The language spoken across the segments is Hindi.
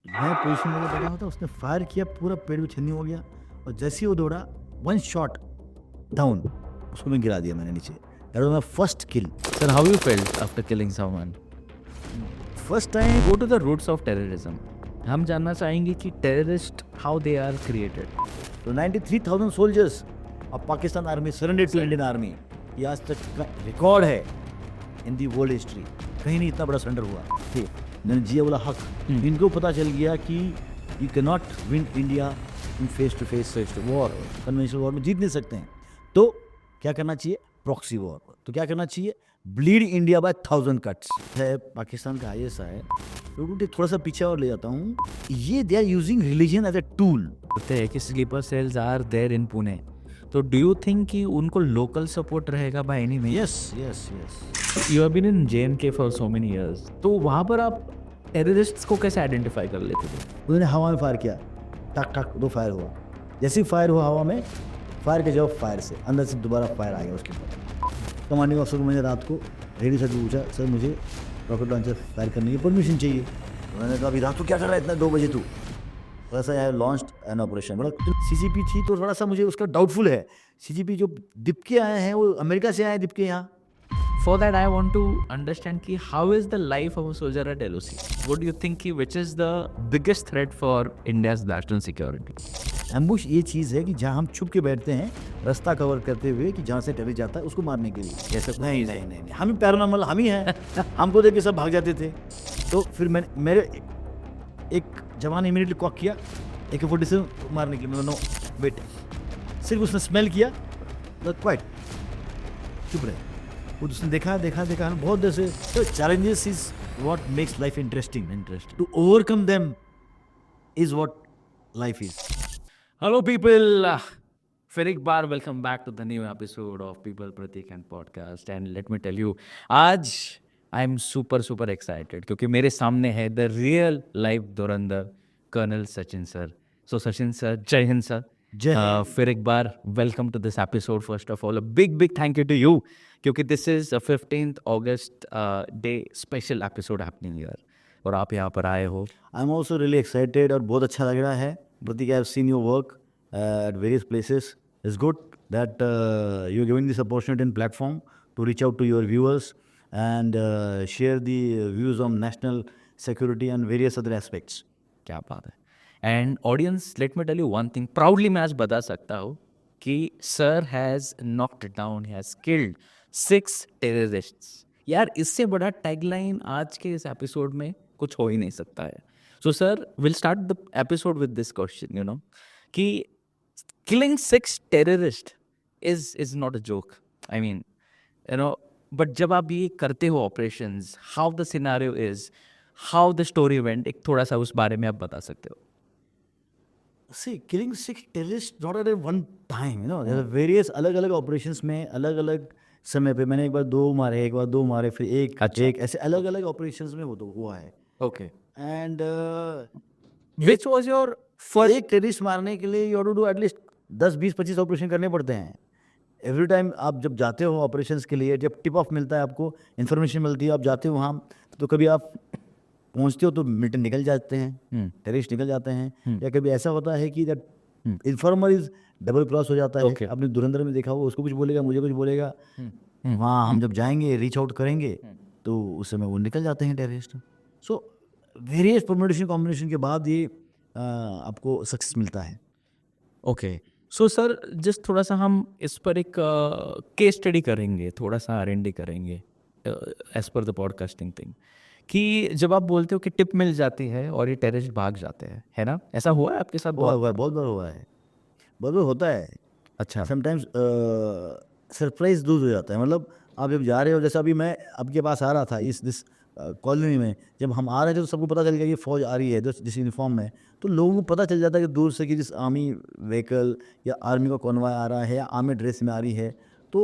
मैं पोजीशन में बैठा होता, उसने फायर किया, पूरा पेड़ भी छन्नी हो गया और जैसे ही वो दौड़ा, वन शॉट डाउन, उसको मैं गिरा दिया मैंने नीचे। That was my first kill. Sir, how you felt after killing someone? First time Go to the roots of terrorism. हम जानना चाहेंगे कि terrorist how they are created. तो 93,000 soldiers of Pakistan army surrender to Indian army. ये आज तक का रिकॉर्ड है इन दी वर्ल्ड हिस्ट्री। कहीं नहीं इतना बड़ा सरेंडर हुआ। ठीक, मैंने जिया बोला हक। इनको पता चल गया कि you can not win India in face to face war, conventional war में जीत नहीं सकते हैं। तो क्या करना चाहिए? Proxy war. तो क्या करना चाहिए? Bleed India by 1000 cuts. है पाकिस्तान का ISI है। तो थोड़ा सा पीछे और ले जाता हूँ, ये they are using religion as a tool. बोलते हैं कि sleeper cells are there in Pune, तो डू यू थिंक कि उनको लोकल सपोर्ट रहेगा by any means? Yes yes yes. You have been in JNK for so many years, तो वहाँ पर आप टेररिस्ट्स को कैसे आइडेंटिफाई कर लेते थे? उन्होंने हवा में फायर किया, टक टक 2 फायर हुआ। जैसे ही फायर हुआ हवा में, फायर के जवाब फायर से अंदर से दोबारा फायर आ गया उसके ऊपर। कमांडिंग ऑफिसर को मैंने रात को रेडियो से पूछा, सर मुझे रॉकेट लॉन्चर फायर करने की परमिशन चाहिए। तो मैंने कहा अभी रात को क्या कर रहा है इतना 2 बजे तू? थोड़ा सा आई लॉन्च्ड एन ऑपरेशन। बड़ा CGP थी तो थोड़ा सा मुझे उसका डाउटफुल है। CGP जो दिप के आए हैं वो अमेरिका से आए हैं, दिप के यहाँ। For that, I want to understand कि how is the life of a soldier at LOC? What do you think कि which is the biggest threat for India's national security? Ambush ये चीज़ है कि जहाँ हम छुप के बैठते हैं रास्ता कवर करते हुए कि जहाँ से टेररिस्ट जाता है उसको मारने के लिए। जैसे नहीं नहीं नहीं नहीं, हम ही पैरानॉर्मल हम ही हैं। हमको देख के सब भाग जाते थे। तो फिर मैंने मेरे एक जवान इमीडिएटली कॉक किया AK-47 मारने के लिए। मैंने नो वेट, सिर्फ उसने स्मेल किया, क्वाइट चुप रहे। वो उसने देखा देखा देखा बहुत देर से। तो challenges is what makes life interesting. To overcome them is what life is. Hello people, फिर एक बार welcome back to the new episode of people Prateek and podcast. And let me tell you, आज आई एम सुपर एक्साइटेड क्योंकि मेरे सामने है द रियल लाइफ धुरंधर colonel Sachin sir. So Sachin sir, जय हिंद सर। जय हिंद। फिर एक बार welcome to this episode. First of all a big thank you to you क्योंकि this is 15th August day special episode happening here और आप यहाँ पर आए हो। I am also really excited और बहुत अच्छा लग रहा है। Prateek, I have seen your work at various places. It's good that you're giving this opportunity and platform to reach out to your viewers and share the views on national security and various other aspects. क्या बात है। And audience, let me tell you one thing, proudly मैं आज बता सकता हूँ कि sir has knocked down, he has killed 6 terrorists. यार इससे बड़ा टैगलाइन आज के इस एपिसोड में कुछ हो ही नहीं सकता है। So sir, will start the episode with this question, you know, कि killing 6 terrorists is not a joke. I mean, you know, but जब आप ये करते हो operations, how the scenario is, how the story went, एक थोड़ा सा उस बारे में आप बता सकते हो? See, killing 6 terrorists not at one time, you know, there are various अलग-अलग operations में अलग-अलग समय पे। मैंने एक बार 2 मारे, एक बार 2 मारे, फिर एक अच्छा। एक ऐसे अलग-अलग operations में वो तो हुआ है। Okay. And Which was your first? एक टेररिस्ट मारने के लिए you to do at least 10, 20, 25 operation करने पड़ते हैं। एवरी टाइम आप जब जाते हो ऑपरेशंस के लिए, जब टिप ऑफ मिलता है, आपको इन्फॉर्मेशन मिलती है, आप जाते हो वहाँ, तो कभी आप पहुँचते हो तो मिलिटेंट निकल जाते हैं, टेररिस्ट निकल जाते हैं, या कभी ऐसा होता है कि that informer is double cross हो जाता है। आपने धुरंधर में देखा हो, उसको कुछ बोलेगा, मुझे कुछ बोलेगा। वहाँ हम जब जाएंगे, रीच आउट करेंगे, तो उस समय वो निकल जाते हैं terrorist. So various permutation combination के बाद ये आपको सक्सेस मिलता है। ओके, सो सर जस्ट थोड़ा सा हम इस पर एक केस स्टडी करेंगे, थोड़ा सा R&D करेंगे as per the podcasting thing, कि जब आप बोलते हो कि टिप मिल जाती है और ये टेररिस्ट भाग जाते हैं, है ना? ऐसा हुआ है आपके साथ? हुआ है, बहुत बार हुआ है, बहुत बार होता है। अच्छा। समटाइम्स सरप्राइज लूज हो जाता है। मतलब आप जब जा रहे हो, जैसे अभी मैं आपके पास आ रहा था दिस कॉलोनी में, जब हम आ रहे थे तो सबको पता चल गया कि फौज आ रही है जिस यूनिफॉर्म में। तो लोगों को पता चल जाता है कि दूर से कि जिस आर्मी व्हीकल या आर्मी का कॉन्वॉय आ रहा है या आर्मी ड्रेस में आ रही है। तो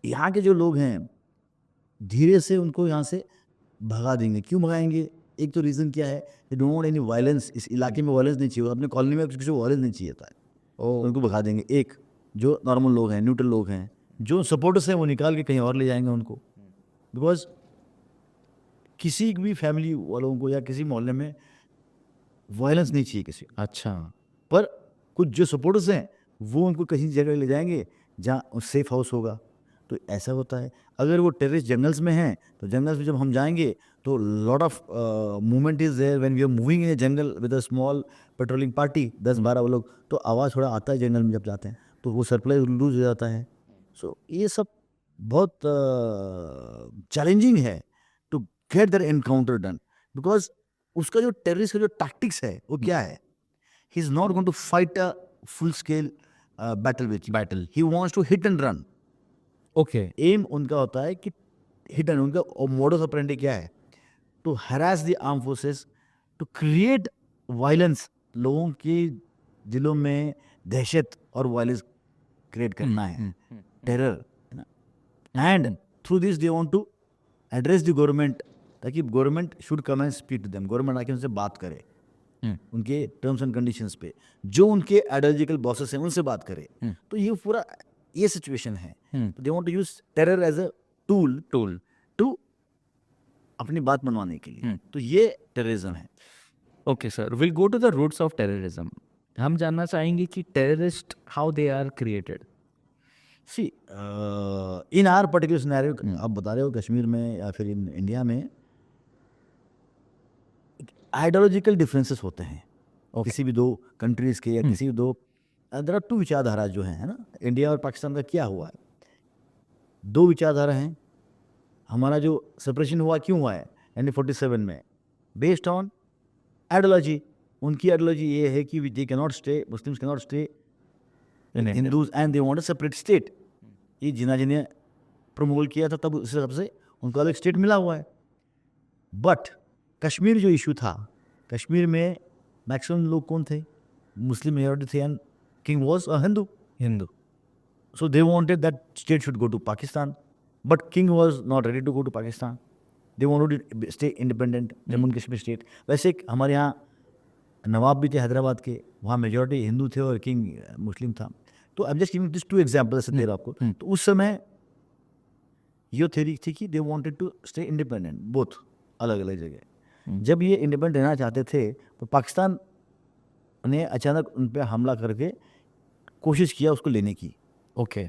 यहाँ के जो लोग हैं धीरे से उनको यहाँ से भगा देंगे। क्यों भगाएंगे? एक तो रीज़न क्या है, they don't want any violence. इस इलाके में वायलेंस नहीं चाहिए, अपने कॉलोनी में किसी को वायलेंस नहीं चाहिए था, उनको भगा देंगे। एक जो नॉर्मल लोग हैं, न्यूट्रल लोग हैं, जो सपोर्टर्स हैं, वो निकाल के कहीं और ले जाएंगे उनको। बिकॉज किसी भी फैमिली वालों को या किसी मोहल्ले में वायलेंस नहीं चाहिए किसी को। अच्छा, पर कुछ जो सपोर्टर्स हैं वो उनको कहीं जगह ले जाएंगे जहाँ सेफ हाउस होगा। तो ऐसा होता है। अगर वो टेररिस्ट जंगल्स में हैं तो जंगल्स में जब हम जाएंगे तो lot of movement is there when we are moving in a jungle with a small patrolling party 10-12 वो लोग, तो आवाज़ थोड़ा आता है जंगल में जब जाते हैं, तो वो सरप्राइज लूज हो जाता है। सो ये सब बहुत चैलेंजिंग है to get that encounter done, because उसका जो टेररिस्ट का जो टैक्टिक्स है वो क्या है? He is not going to fight a full scale battle with battle, he wants to hit and run. Okay, um उनका होता है कि हिट एंड, उनका मोडस ऑपरेंडी क्या है? To harass the arm forces, to create violence, लोगों के दिलों में दहशत और वायलेंस क्रिएट करना है, terror, and through this they want to address the government, ताकि government should come and speak to them, government आके उनसे बात करे उनके टर्म्स एंड कंडीशंस पे, जो उनके आइडियोलॉजिकल बॉसेस हैं उनसे बात करे। तो ये पूरा ये सिचुएशन है। They want to use terror as a tool to अपनी बात मनवाने के लिए। तो ये टेररिज्म है। Okay sir, will go to the roots of terrorism. हम जानना चाहेंगे कि terrorist how they are created. See in our particular scenario, आप बता रहे हो कश्मीर में या फिर इन इंडिया में आइडियोलॉजिकल डिफरेंसेस होते हैं किसी भी दो कंट्रीज के, या किसी भी दो, देयर आर टू विचारधारा जो है ना। इंडिया और पाकिस्तान का क्या हुआ है? दो विचारधारा हैं। हमारा जो सेपरेशन हुआ क्यों हुआ है 1947 में? Based on ideology. उनकी आइडियोलॉजी ये है कि they cannot stay, Muslims cannot stay Hindus and they want a separate state. ये जिन्ना जिन्हें प्रमोट किया था तब उस हिसाब से उनको अलग स्टेट मिला हुआ है। बट कश्मीर जो इशू था, कश्मीर में मैक्सिमम लोग कौन थे? मुस्लिम मेजॉरिटी थे, and king was a Hindu. So they wanted that state should go to Pakistan, but king was not ready to go to Pakistan. They wanted to stay independent, Jammu and Kashmir state. वैसे हमारे यहाँ नवाब भी थे हैदराबाद के, वहाँ मेजॉरिटी हिंदू थे और किंग मुस्लिम था। तो I am just giving this two example ऐसे दे रहा हूँ आपको। तो उस समय ये थ्योरी थी कि they wanted to stay independent, both अलग अलग जगह। जब ये इंडिपेंडेंट रहना चाहते थे तो पाकिस्तान ने अचानक उन पर हमला करके कोशिश किया उसको लेने की। Okay,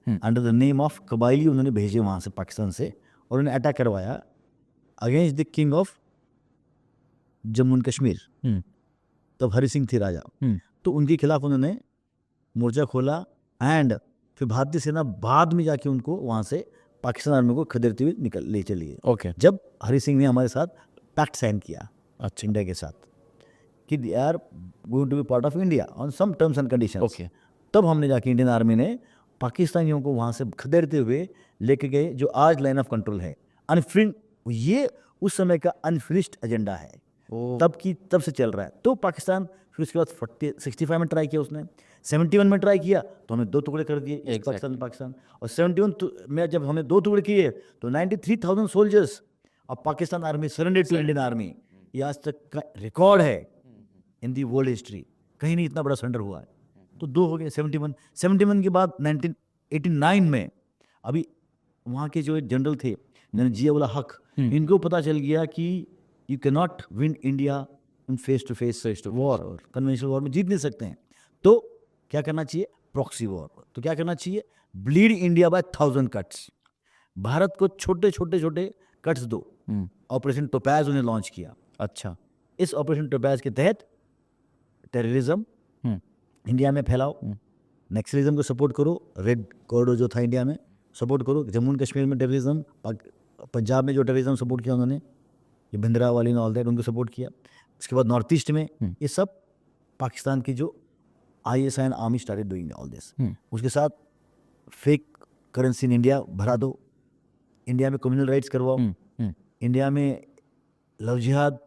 under the name of कबाइली उन्होंने भेजे वहाँ से पाकिस्तान से, और उन्होंने अटैक करवाया against the king of Jammu and Kashmir. तब हरि सिंह थे राजा। तो उनके खिलाफ उन्होंने मोर्चा खोला, एंड फिर भारतीय सेना बाद में जाके उनको वहाँ से पाकिस्तान आर्मी को खदेड़ते हुए ले चली है। ओके, जब हरि सिंह ने हमारे साथ पैक्ट साइन किया अच्छा, इंडिया के साथ कि they are going to be part of India on some terms and conditions. Okay, तब हमने जाके इंडियन आर्मी ने पाकिस्तानियों को वहाँ से खदेड़ते हुए लेके गए, जो आज लाइन ऑफ कंट्रोल है अनफिन। ये उस समय का अनफिनिश्ड एजेंडा है, तब से चल रहा है। तो पाकिस्तान फिर उसके बाद 65 में ट्राई किया उसने, 71 में ट्राई किया तो हमने 2 टुकड़े कर दिए पाकिस्तान। और 71 में जब हमने 2 टुकड़े किए तो 93,000 soldiers of Pakistan army surrender to Indian army. ये आज तक का रिकॉर्ड है इन दी वर्ल्ड हिस्ट्री, कहीं नहीं इतना बड़ा सरेंडर हुआ है। तो 2 हो गए। 71 के बाद 1989 में अभी वहाँ के जो जनरल थे जिया हक, इनको पता चल गया कि you can not win India in face to face war, और कन्वेंशनल वॉर में जीत नहीं सकते हैं। तो क्या करना चाहिए? Proxy war. तो क्या करना चाहिए? Bleed India by 1000 cuts. Bharat को छोटे छोटे कट्स दो। ऑपरेशन टोपैज उन्हें लॉन्च किया। अच्छा, इस ऑपरेशन टोपैज के तहत टेररिज्म इंडिया में फैलाओ, नक्सलिज्म को सपोर्ट करो, रेड कॉरिडोर जो था इंडिया में सपोर्ट करो, जम्मू एंड कश्मीर में टेररिज्म, पंजाब में जो टेररिज्म सपोर्ट किया उन्होंने, ये भिंदरा वाली ऑल दैट, उनको सपोर्ट किया। उसके बाद नॉर्थ ईस्ट में ये सब पाकिस्तान की जो ISI and army started doing all this. उसके साथ फेक करेंसी इन इंडिया भरा दो, इंडिया में कम्युनल राइट्स करवाओ, इंडिया में लव जिहाद,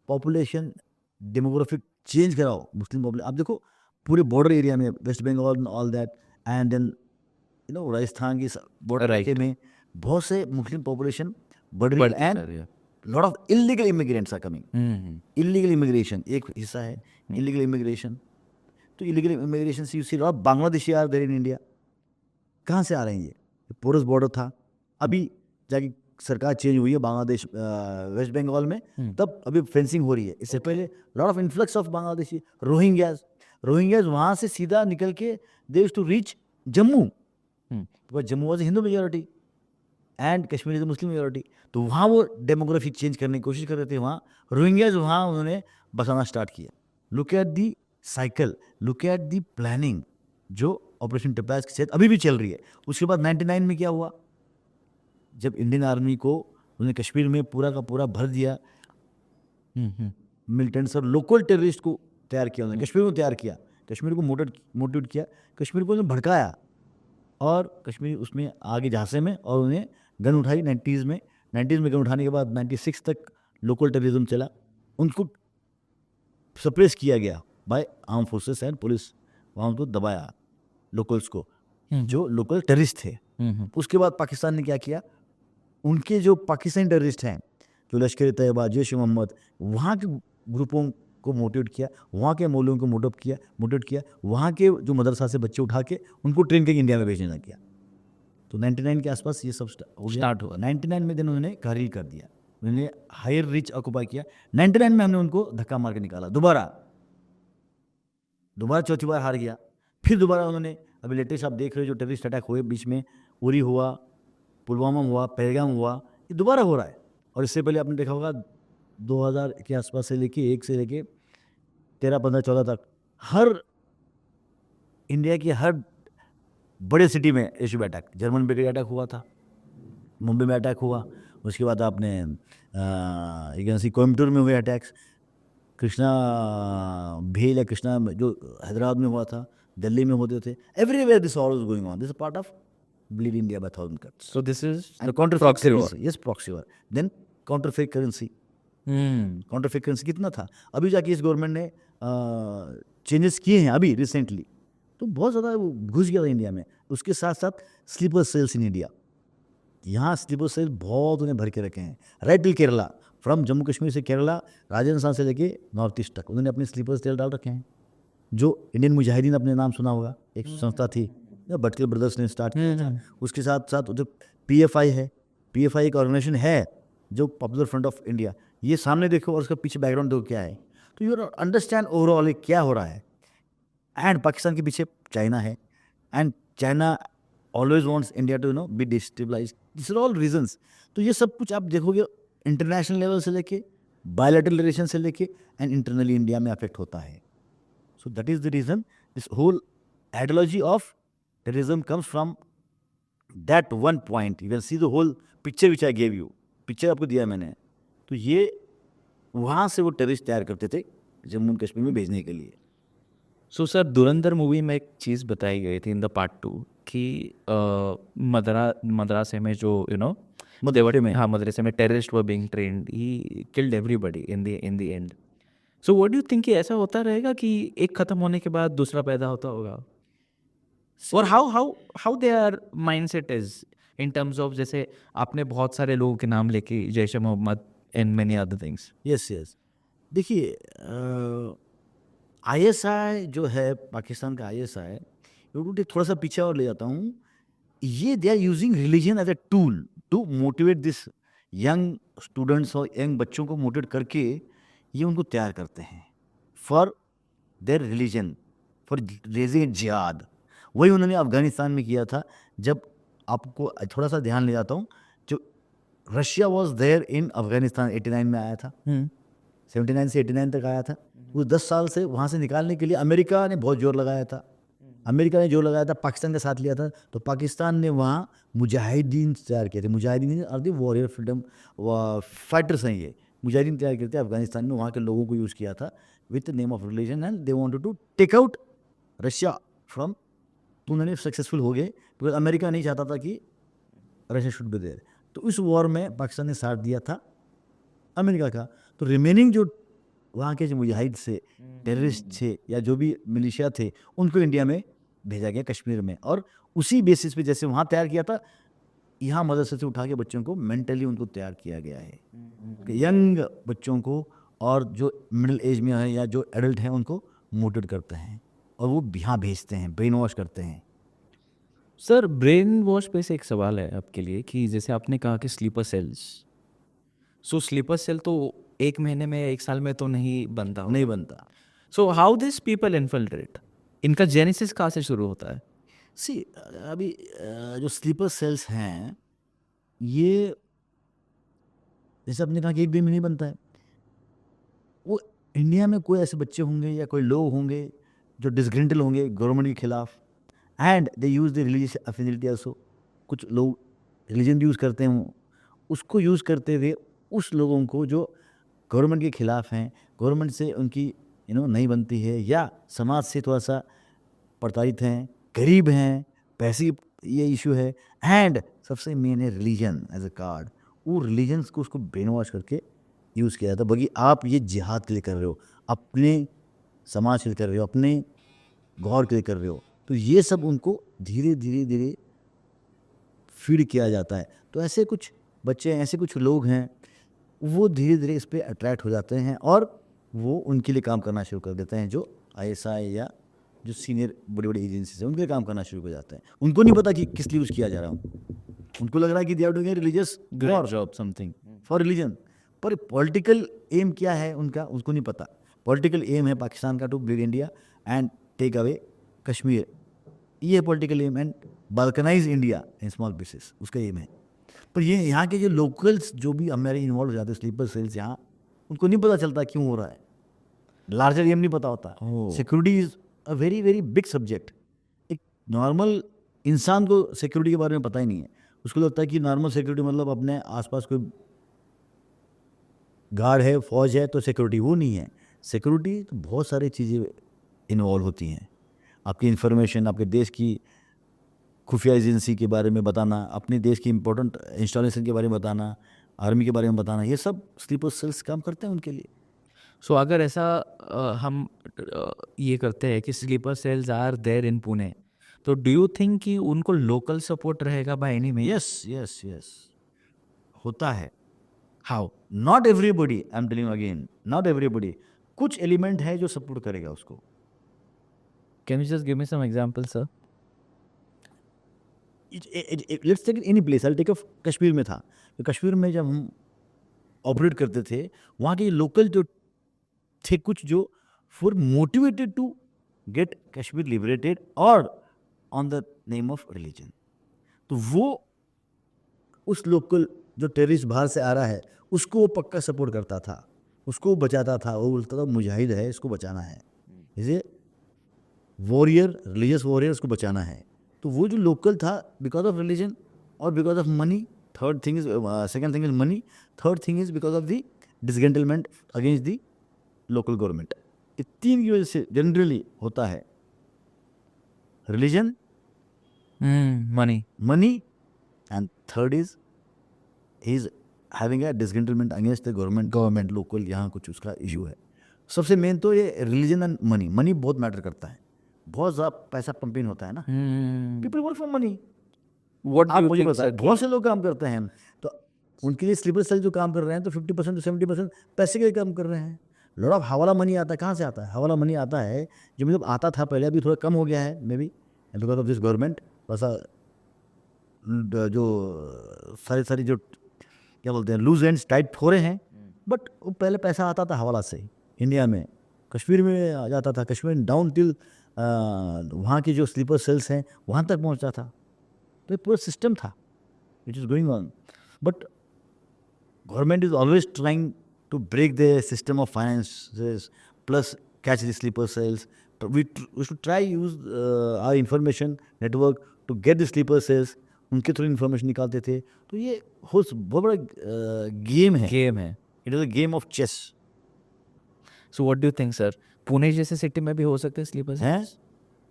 पॉपुलेशन डेमोग्राफिक चेंज कराओ, मुस्लिम पॉपुलेशन। आप देखो पूरे बॉर्डर एरिया में West Bengal all that, and then Rajasthan की बॉर्डर एरिया में बहुत से मुस्लिम पॉपुलेशन बढ़ रही है, and lot of illegal immigrants are coming. Illegal immigration एक हिस्सा है, इलीगल इमिग्रेशन। तो इलीगल इमिग्रेशन से you see lot Bangladeshi are there in India. कहाँ से आ रहे हैं ये? पोरस बॉर्डर था, अभी जाके सरकार चेंज हुई है बांग्लादेश वेस्ट बंगाल में, तब अभी फेंसिंग हो रही है। इससे पहले lot of influx of Bangladeshi Rohingyas वहाँ से सीधा निकल के they used to reach Jammu, because Jammu was Hindu majority and Kashmir is Muslim majority. तो वहाँ वो डेमोग्राफी चेंज करने की कोशिश कर रहे थे। वहाँ रोहिंग्याज वहाँ उन्होंने बसाना स्टार्ट किया। Look at the cycle, look at the planning जो ऑपरेशन टोपैज के तहत अभी भी चल रही है। उसके बाद 99 में क्या हुआ, जब इंडियन आर्मी को उन्होंने कश्मीर में पूरा का पूरा भर दिया, मिलिटेंट्स और लोकल टेररिस्ट को तैयार किया उन्होंने, कश्मीर को तैयार किया, कश्मीर को मोटिवेट किया, कश्मीर को उन्होंने भड़काया और कश्मीर उसमें आगे झांसे में, और उन्हें गन उठाई 90s में गन उठाने के बाद 96 तक लोकल टेररिज्म चला, उनको सप्रेस किया गया by arm forces and police, वहाँ उनको दबाया लोकल्स को जो लोकल टेररिस्ट थे। उसके बाद पाकिस्तान ने क्या किया, उनके जो पाकिस्तानी टेररिस्ट हैं जो लश्कर तैयबा, जैश ए मोहम्मद, वहाँ के ग्रुपों को मोटिवेट किया, वहाँ के मौलवियों को मोटिवेट किया, वहाँ के जो मदरसा से बच्चे उठा के उनको ट्रेन करके इंडिया में भेजने लग गया। तो 99 के आसपास ये सब स्टार्ट हुआ। 99 में दिन उन्होंने कार्य कर दिया, उन्होंने हायर रीच ऑक्यूपाई किया। 99 में हमने उनको धक्का मार के निकाला, दोबारा चौथी बार हार गया। फिर दोबारा उन्होंने, अभी लेटेस्ट आप देख रहे हो जो टेररिस्ट अटैक हुए बीच में, उरी हुआ, पुलवामा हुआ, पहलगाम हुआ, ये दोबारा हो रहा है। और इससे पहले आपने देखा होगा 2000 के आसपास से लेके 13, 15, 14 तक हर इंडिया की हर बड़े सिटी में एशिया अटैक, जर्मन बेटे अटैक हुआ था, मुंबई में अटैक हुआ, उसके बाद आपने कोयम्बटूर में हुए अटैक्स, कृष्णा भेल या कृष्णा जो हैदराबाद में हुआ था, दिल्ली में होते थे, everywhere this all is going on, this is part of bleed India by 1,000 cuts. So this is And the proxy war. Yes, proxy war. Then counterfeit currency. Counterfeit currency कितना था? अभी जाके इस गवर्नमेंट ने चेंजेस किए हैं अभी रिसेंटली, तो बहुत ज़्यादा वो घुस गया था इंडिया में। उसके साथ साथ स्लीपर सेल्स इन इंडिया, यहाँ स्लीपर सेल बहुत उन्हें भर के रखे हैं, right till Kerala, from Jammu Kashmir से केरला, राजस्थान से लेके नॉर्थ ईस्ट तक उन्होंने अपने स्लीपर सेल डाल रखे हैं। जो इंडियन मुजाहिदीन, अपने नाम सुना होगा, एक संस्था थी भटकेल ब्रदर्स ने स्टार्ट किया था। उसके साथ साथ जो PFI है, PFI एक ऑर्गेनाइजेशन है जो पॉपुलर फ्रंट ऑफ इंडिया, ये सामने देखो और उसका पीछे बैकग्राउंड देखो क्या है, तो यू अंडरस्टैंड ओवरऑल क्या हो रहा है। एंड पाकिस्तान के पीछे चाइना है, and China always wants India to be destabilise, this are all reasons. तो ये सब कुछ आप देखोगे इंटरनेशनल लेवल से लेके, बायलैटरल रिलेशन से लेके, एंड इंटरनली इंडिया में अफेक्ट होता है। So that is the reason this whole ideology of terrorism comes from that one point. You can see the whole picture which I gave you. Picture आपको दिया मैंने, तो ये वहाँ से वो टेररिस्ट तैयार करते थे जम्मू कश्मीर में भेजने के लिए। सो सर, धुरंधर मूवी में एक चीज़ बताई गई थी इन द पार्ट 2 कि मदरसे में जो मदरसे में terrorist were being trained, he killed everybody in the end. So what do you think कि ऐसा होता रहेगा कि एक ख़त्म होने के बाद दूसरा पैदा होता होगा? और how their mindset is in terms of, जैसे आपने बहुत सारे लोगों के नाम लेके, Jaish e Mohammed and many other things. Yes, देखिए ISI जो है पाकिस्तान का ISI, थोड़ा सा पीछे और ले जाता हूँ, ये they are using religion as a tool to motivate this young students, और यंग बच्चों को मोटिवेट करके ये उनको तैयार करते हैं for their religion, for raging जिहाद। वही उन्होंने अफगानिस्तान में किया था। जब आपको थोड़ा सा ध्यान ले जाता हूँ, जो Russia was there in Afghanistan 89 में आया था, 79 से 89 तक आया था। वो 10 साल से वहाँ से निकालने के लिए अमेरिका ने बहुत जोर लगाया था। पाकिस्तान का साथ लिया था, तो पाकिस्तान ने वहाँ मुजाहिदीन तैयार किए थे। मुजाहिदीन are the warrior freedom fighters हैं, ये मुजाहिदीन तैयार किए थे अफगानिस्तान में, वहाँ के लोगों को यूज़ किया था with the name of religion, and they wanted to take out Russia from. तो उन्होंने सक्सेसफुल हो गए, बिकॉज अमेरिका नहीं चाहता था कि रशिया शुड बी देयर। तो इस वॉर में पाकिस्तान ने साथ दिया था अमेरिका का। तो रिमेनिंग जो वहाँ के जो मुजाहिद से, टेररिस्ट थे, या जो भी मिलिशिया थे, उनको इंडिया में भेजा गया, कश्मीर में। और उसी बेसिस पे जैसे वहाँ तैयार किया था, यहाँ मदरसे से उठा के बच्चों को मेंटली उनको तैयार किया गया है, यंग बच्चों को, और जो मिडिल एज में है या जो एडल्ट हैं उनको मोटिवेट करते हैं और वो यहाँ भेजते हैं, ब्रेन वॉश करते हैं। सर ब्रेन वॉश पे से एक सवाल है आपके लिए कि जैसे आपने कहा कि स्लीपर सेल्स, सो स्लीपर सेल तो 1 महीने में 1 साल में तो नहीं बनता नहीं बनता। So how this people infiltrate, इनका जेनेसिस कहाँ से शुरू होता है? सी अभी जो स्लीपर सेल्स हैं ये जैसे आपने कहा कि एक दिन में नहीं बनता है। वो इंडिया में कोई ऐसे बच्चे होंगे या कोई लोग होंगे जो डिसग्रेंटल होंगे गवर्नमेंट के खिलाफ, and they use the religious affinity also. कुछ लोग रिलीजन यूज़ करते हैं, उसको यूज़ करते हुए उस लोगों को जो गवर्नमेंट के खिलाफ हैं, गवर्नमेंट से उनकी नहीं बनती है, या समाज से थोड़ा सा प्रताड़ित हैं, गरीब हैं, पैसे की ये इशू है, एंड सबसे मेन है रिलीजन एज अ कार्ड। वो रिलीजन्स को उसको ब्रेन वॉश करके यूज़ किया जाता है। बाकी आप ये जिहाद के लिए कर रहे हो, अपने समाज के लिए कर रहे हो, अपने गौर के लिए कर रहे हो, तो ये सब उनको धीरे धीरे धीरे फीड किया जाता है। तो ऐसे कुछ बच्चे हैं, ऐसे कुछ लोग हैं, वो धीरे धीरे इस पर अट्रैक्ट हो जाते हैं और वो उनके लिए काम करना शुरू कर देते हैं। जो ISI या जो सीनियर बड़ी बड़ी एजेंसीज हैं उनके लिए काम करना शुरू हो जाते हैं। उनको नहीं पता कि किस लिए यूज़ किया जा रहा है, उनको लग रहा है कि they are doing religious job something for religion, पर पॉलिटिकल एम क्या है उनका उसको नहीं पता। पॉलिटिकल एम है पाकिस्तान का to bleed India and take away Kashmir, ये political aim, and balkanize India in small pieces, उसका एम है। पर ये यहाँ के जो लोकल्स जो भी हमारे इन्वॉल्व हो जाते हैं स्लीपर सेल्स यहाँ, उनको नहीं पता चलता क्यों हो रहा है, लार्जर एम नहीं पता होता। Security is a very very big subject. एक नॉर्मल इंसान को सिक्योरिटी के बारे में पता ही नहीं है, उसको लगता है कि नॉर्मल सिक्योरिटी मतलब अपने आसपास कोई गार्ड है, फौज है तो सिक्योरिटी, वो नहीं है। सिक्योरिटी तो बहुत सारी चीज़ें इन्वॉल्व होती हैं। आपकी इन्फॉर्मेशन, आपके देश की खुफिया एजेंसी के बारे में बताना, अपने देश की इंपॉर्टेंट इंस्टॉलेशन के बारे में बताना, आर्मी के बारे में बताना, ये सब स्लीपर सेल्स काम करते हैं उनके लिए। सो अगर ऐसा हम ये करते हैं कि sleeper cells are there in Pune, तो डू यू थिंक कि उनको लोकल सपोर्ट रहेगा by any mean? Yes yes yes, होता है। How? Not everybody, I am telling again, not everybody. कुछ एलिमेंट है जो सपोर्ट करेगा उसको। Can you just give me some example sir? Let's take any place, I take off Kashmir में था, तो कश्मीर में जब हम ऑपरेट करते थे, वहाँ के लोकल जो थे कुछ जो for motivated to get Kashmir liberated और on the name of religion, तो वो उस लोकल जो टेररिस्ट बाहर से आ रहा है उसको वो पक्का सपोर्ट करता था, उसको बचाता था। वो बोलता था मुजाहिद है, इसको बचाना है, इसे वॉरियर, रिलीजियस वॉरियर, उसको बचाना है। तो वो जो लोकल था, बिकॉज ऑफ रिलीजन और because of money, third thing is, second thing is money, third thing is because of the disgruntlement against the local government. ये तीन की वजह से जनरली होता है, religion, money. Money, and third is having a disgruntlement against the government local, यहाँ कुछ उसका इशू है। सबसे मेन तो ये रिलीजन एंड मनी। मनी बहुत मैटर करता है, बहुत ज़्यादा पैसा पंपिंग होता है ना, people work for money. What आप मुझे पता है बहुत से लोग काम करते हैं, तो उनके लिए स्लीपर सेल जो काम कर रहे हैं तो 50% to 70% पैसे के लिए काम कर रहे हैं। लॉट ऑफ हवाला मनी आता है। कहाँ से आता है हवाला मनी? आता है जो मतलब आता था पहले, अभी थोड़ा कम हो गया है may be because of this government. वैसा जो सारी जो क्या बोलते हैं लूज एंड्स टाइट हो रहे हैं, बट वो पहले पैसा आता था हवाला से इंडिया में, कश्मीर में आ जाता था, कश्मीर डाउन टिल वहाँ की जो स्लीपर सेल्स हैं वहाँ तक पहुँचता था। तो ये पूरा सिस्टम था, it is going on, but government is always trying to break the system of finances plus catch the sleeper cells. We should try use our information network to get the sleeper cells, उनके थ्रू इन्फॉर्मेशन निकालते थे। तो ये बहुत बड़ा गेम है, it is a game of chess. So what do you think sir, Pune जैसे सिटी में भी हो सकते हैं स्लीपर सेल्स?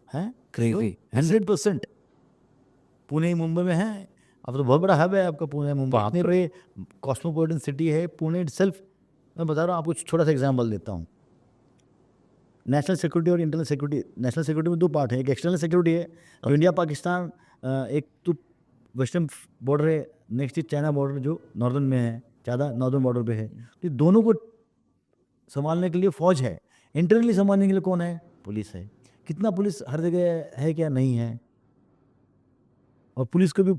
हैं क्रेजी 100%। पुणे मुंबई में है, अब तो बहुत बड़ा हब है आपका पुणे मुंबई, इतने बड़े कॉस्मोपॉलिटन सिटी है पुणे इटसेल्फ। मैं बता रहा हूँ आपको, छोटा सा एग्जांपल देता हूँ। नेशनल सिक्योरिटी और इंटरनल सिक्योरिटी। नेशनल सिक्योरिटी में दो पार्ट है, एक एक्सटर्नल सिक्योरिटी है, तो इंडिया पाकिस्तान, एक तो वेस्टर्न बॉर्डर है, नेक्स्ट चाइना बॉर्डर जो नॉर्दर्न में है, ज़्यादा नॉर्दर्न बॉर्डर पे है। तो दोनों को संभालने के लिए फौज है, इंटरनली संभालने के लिए कौन है? पुलिस है। कितना पुलिस हर जगह है क्या? नहीं है। और पुलिस को भी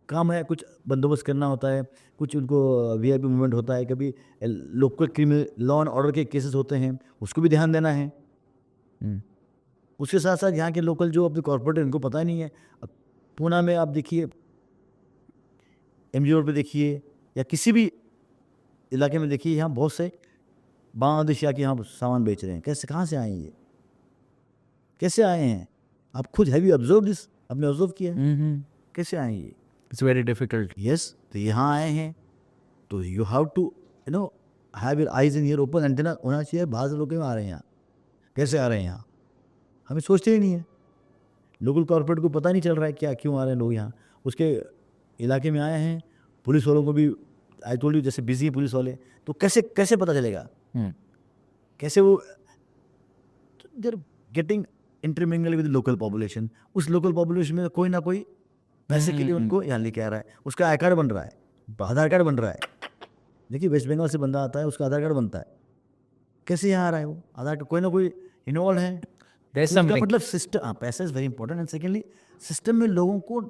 काम है, कुछ बंदोबस्त करना होता है, कुछ उनको वीआईपी मूवमेंट होता है, कभी local criminal law and order के केसेस होते हैं, उसको भी ध्यान देना है। हम्म, उसके साथ साथ यहाँ के लोकल जो अपने कॉर्पोरेट है उनको पता ही नहीं है। अब पूना में आप देखिए, एमजी रोड पे देखिए, या किसी भी इलाके में देखिए, यहाँ बहुत से बांग्लादेश आके यहाँ सामान बेच रहे हैं। कैसे, कहाँ से आए हैं ये, कैसे आए हैं? आप खुद हैव यू ऑब्जर्व दिस, आपने ऑब्जर्व किया है? कैसे आए हैं ये? It's very difficult. यस, तो यहाँ आए हैं तो you have to you know have your eyes in ear open, antenna होना चाहिए। बाहर से लोग क्यों आ रहे हैं यहाँ, कैसे आ रहे हैं यहाँ, हमें सोचते ही नहीं है। लोकल कॉर्पोरेट को पता नहीं चल रहा है क्या, क्यों आ रहे हैं लोग यहाँ, उसके इलाके में आए हैं। पुलिस वालों को भी, आई टोल्ड यू, जैसे बिजी है पुलिस वाले, तो कैसे कैसे पता चलेगा, कैसे वो they're getting intermingle with local population. उस लोकल पॉपुलेशन में कोई ना कोई पैसे के लिए उनको यहाँ लेके आ रहा है, उसका आई कार्ड बन रहा है, आधार कार्ड बन रहा है। देखिए, वेस्ट बंगाल से बंदा आता है, उसका आधार कार्ड बनता है, कैसे यहाँ आ रहा है वो, आधार कार्ड कोई ना कोई इन्वॉल्व है। There's तो इसका something. मतलब सिस्टम, हाँ, पैसा is very important. And secondly, system में लोगों को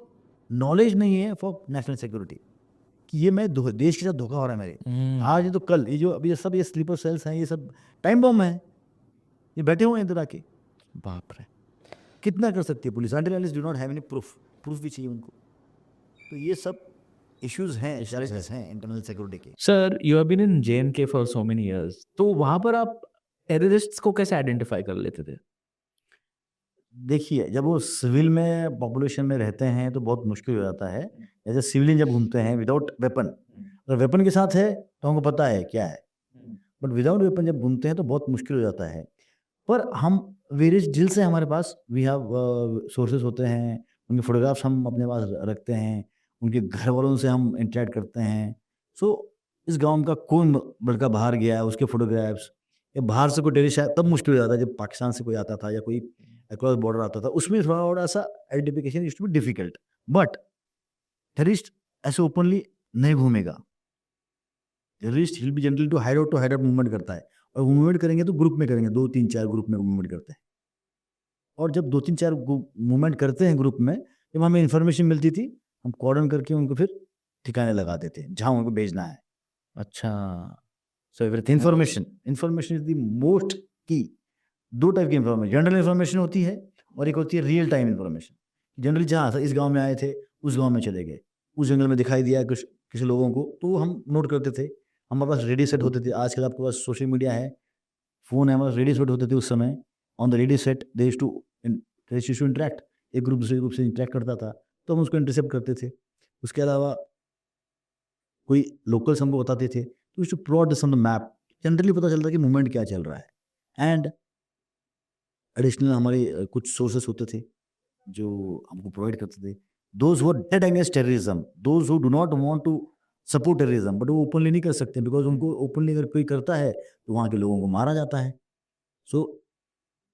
नॉलेज नहीं है फॉर नेशनल सिक्योरिटी, कि ये मैं देश के साथ धोखा हो रहा है मेरे, आज ये तो कल, ये जो अभी सब ये स्लीपर सेल्स हैं, ये सब टाइम बॉम्ब है, ये बैठे हुए हैं इधर आके। बाप रे। कितना कर सकती है police? Until and do not have any proof भी चाहिए उनको। तो ये सब इश्यूज हैं, चैलेंजेस हैं इंटरनल सिक्योरिटी के। Sir, you have been in J and K for so many years, तो वहां पर आप टेररिस्ट्स को कैसे आइडेंटिफाई कर लेते थे? देखिए, जब वो सिविल में पॉपुलेशन में रहते हैं तो बहुत मुश्किल हो जाता है। जैसे सिविलियन जब घूमते हैं विदाउट वेपन, अगर वेपन के साथ है तो हमको पता है क्या है, बट विदाउट वेपन जब घूमते हैं तो बहुत मुश्किल हो जाता है। पर हम वेरियस जिल से हमारे पास वी हैव सोर्सेज होते हैं, उनके फोटोग्राफ्स हम अपने पास रखते हैं, उनके घर वालों से हम इंटरेक्ट करते हैं। सो इस गांव का कौन लड़का बाहर गया है, उसके फोटोग्राफ्स, या बाहर से कोई टेररिस्ट आया तब मुश्किल हो जाता है, जब पाकिस्तान से कोई आता था या कोई अक्रॉस बॉर्डर आता था, उसमें थोड़ा सा identification used to be difficult. But terrorist ऐसे ओपनली नहीं घूमेगा। Terrorist will be generally to hide out movement करता है, और मूवमेंट करेंगे तो ग्रुप में करेंगे, 2 3 4 ग्रुप में मूवमेंट करते हैं। और जब 2 3 4 मूवमेंट करते हैं ग्रुप में, जब हमें इन्फॉर्मेशन मिलती थी, हम कॉर्डन करके उनको फिर ठिकाने लगाते थे जहाँ उनको भेजना है। अच्छा, so everything information is the most की। 2 टाइप की इन्फॉर्मेशन, जनरल इन्फॉर्मेशन होती है और एक होती है रियल टाइम इन्फॉर्मेशन। जनरली जहाँ इस गांव में आए थे, उस गांव में चले गए, उस जंगल में दिखाई दिया कुछ किसी लोगों को, तो हम नोट करते थे। हमारे पास रेडियो सेट होते थे, आजकल आपके पास सोशल मीडिया है, फ़ोन है, हमारे रेडियो सेट होते थे उस समय। On the radio set they used to interact, एक ग्रुप दूसरे ग्रुप से इंटरेक्ट करता था, तो हम उसको इंटरसेप्ट करते थे। उसके अलावा कोई लोकल्स हमको बताते थे, तो used to plot this on the map, generally पता चलता कि मूवमेंट क्या चल रहा है। एंड एडिशनल हमारे कुछ सोर्सेस होते थे जो हमको प्रोवाइड करते थे। Those who are dead against terrorism, those who do not want to support terrorism, but वो ओपनली नहीं कर सकते, बिकॉज उनको ओपनली अगर कोई करता है तो वहाँ के लोगों को मारा जाता है। So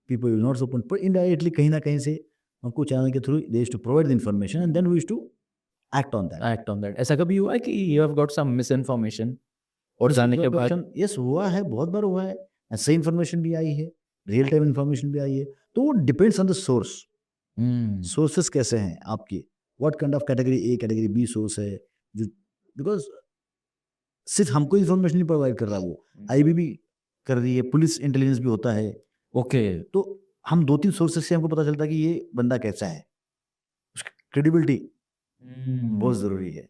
people will not open, पर इनडायरेक्टली कहीं ना कहीं से हमको चैनल के through they used to provide the information and then we used to act on that. Act on that. ऐसा कभी हुआ है कि you have got some miss information और जाने के बाद? यस, हुआ है, बहुत बार हुआ है। सही इन्फॉर्मेशन भी आई है, रियल टाइम इन्फॉर्मेशन भी आई है, तो वो depends on the source. Sources कैसे हैं आपकी, what kind of category A category be source है, जो बिकॉज सिर्फ हमको इन्फॉर्मेशन नहीं प्रोवाइड कर रहा, वो आईबीबी कर रही है, पुलिस इंटेलिजेंस भी होता है। ओके। तो हम 2 3 सोर्सेस से हमको पता चलता है कि ये बंदा कैसा है, उसकी क्रेडिबिलिटी बहुत ज़रूरी है,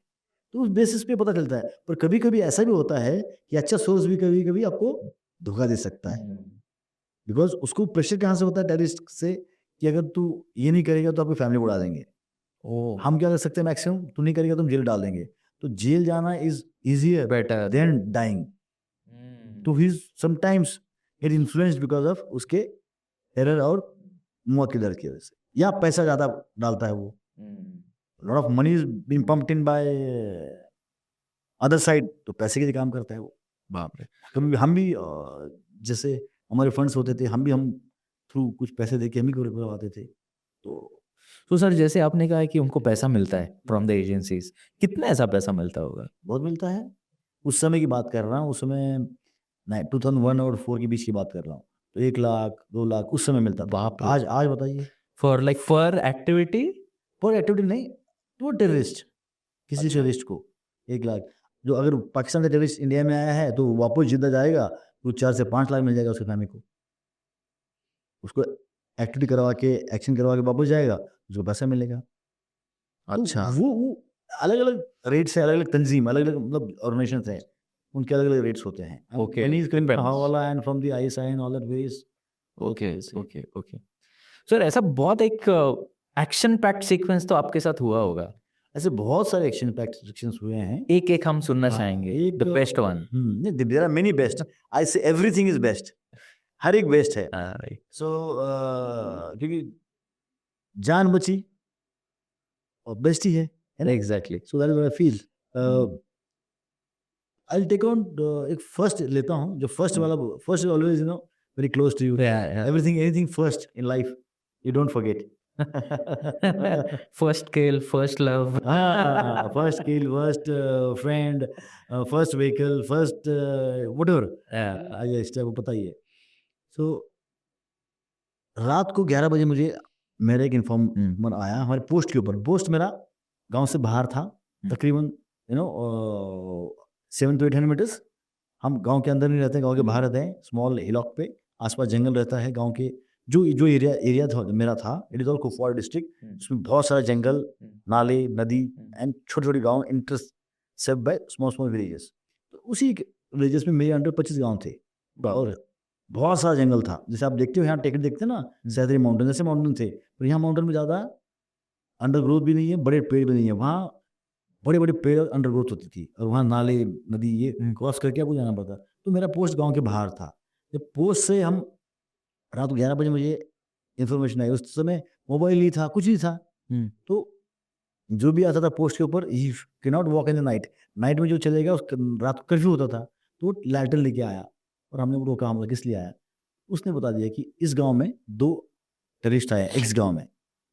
तो उस बेसिस पे पता चलता है। पर कभी कभी ऐसा भी होता है कि अच्छा सोर्स भी कभी कभी आपको धोखा दे सकता है, बिकॉज उसको प्रेशर कहाँ से होता है टेररिस्ट से, कि अगर तू ये नहीं करेगा तो आपकी फैमिली उड़ा देंगे। ओह, हम क्या कर सकते हैं मैक्सिमम, तू नहीं करेगा तो हम जेल डाल देंगे। तो जेल जाना is easier better than dying. तो ही sometimes get influenced because of उसके टेरर और मौत के डर की वजह से, या पैसा ज़्यादा डालता है वो। Lot of money is being pumped in by other side, तो पैसे के लिए काम करता है वो। बाप रे। कभी हम भी जैसे हमारे फंड्स होते थे, हम थ्रू कुछ पैसे दे के हम ही करवाते थे। तो सर, जैसे आपने कहा है कि उनको पैसा मिलता है फ्रॉम द एजेंसीज, कितना ऐसा पैसा मिलता होगा? बहुत मिलता है। उस समय की बात कर रहा हूँ, उस समय 2001 और 4 के बीच की बात कर रहा हूँ, तो 1 लाख 2 लाख उस समय मिलता था। बाप रे। आज आज बताइए, फॉर एक्टिविटी? पर एक्टिविटी नहीं, तो वो टेररिस्ट, किसी टेररिस्ट को 1 लाख, जो अगर पाकिस्तान से टेररिस्ट इंडिया में आया है तो वापस जिंदा जाएगा तो 4 से 5 लाख मिल जाएगा उसकी फैमिली को। उसको एक्टिविटी करवा के, एक्शन करवा के वापस जाएगा, उसको पैसा मिलेगा। तो अच्छा वो अलग-अलग रेट्स है, अलग-अलग तंज़ीम, अलग-अलग मतलब ऑर्गेनाइजेशंस हैं, उनके अलग-अलग रेट्स होते हैं। Okay. Money is coming from Depends. Hawala and from the ISI and all that ways. Okay okay okay sir ऐसा बहुत एक एक्शन पैक्ड सीक्वेंस तो आपके साथ हुआ होगा ऐसे बहुत सारे एक्शन पैक्ड सेक्शंस हुए हैं। एक एक हम सुनना हाँ, चाहेंगे एक द बेस्ट वन नहीं, देयर आर मेनी बेस्ट। आई से एवरीथिंग इज़ बेस्ट, हर एक बेस्ट है। राइट सो क्योंकि जान बची और बेस्ट ही है ना? Exactly so that is what I feel. I will take on एक फर्स्ट लेता हूँ, जो फर्स्ट वाला, first is always very close to you. Everything anything first in life you don't forget. First kill first love हाँ, first kill, first friend, first vehicle, first whatever आगे स्टेप वो पता ही है। सो रात को 11 बजे मुझे मेरा एक इन्फॉर्मर आया हमारे पोस्ट के ऊपर। पोस्ट मेरा गांव से बाहर था, तकरीबन 700 to 800 मीटर्स। हम गांव के अंदर नहीं रहते हैं, गांव के बाहर रहते हैं, स्मॉल हिलॉक पे। आसपास जंगल रहता है गांव के। जो एरिया था मेरा था, it is all Kupwara district. उसमें बहुत सारा जंगल, नाले, नदी एंड छोटे छोटे गाँव intercept by small small villages. तो उसी विलेजेस में मेरे अंडर 25 गाँव थे और बहुत सारा जंगल था। जैसे आप देखते हो यहाँ टेकरी देखते हैं ना, सैदरी माउंटेन जैसे माउंटेन थे, पर यहाँ माउंटेन में ज़्यादा अंडरग्रोथ भी नहीं है, बड़े पेड़ भी नहीं है। वहाँ बड़े बड़े पेड़ अंडरग्रोथ होती थी और वहाँ नाले, नदी ये क्रॉस करके आपको जाना पड़ता। तो मेरा पोस्ट गांव के बाहर था। जब पोस्ट से हम रात को 11 बजे मुझे इन्फॉर्मेशन आई, उस समय मोबाइल नहीं था, कुछ नहीं था। तो जो भी आता था पोस्ट के ऊपर, he can not walk in the night. Night में जो चलेगा उस रात को कर्फ्यू होता था, तो वो लैटर लेके आया और हमने वो रोका, हम किस लिए आया। उसने बता दिया कि इस गांव में 2 टेररिस्ट आए, एक्स गांव में,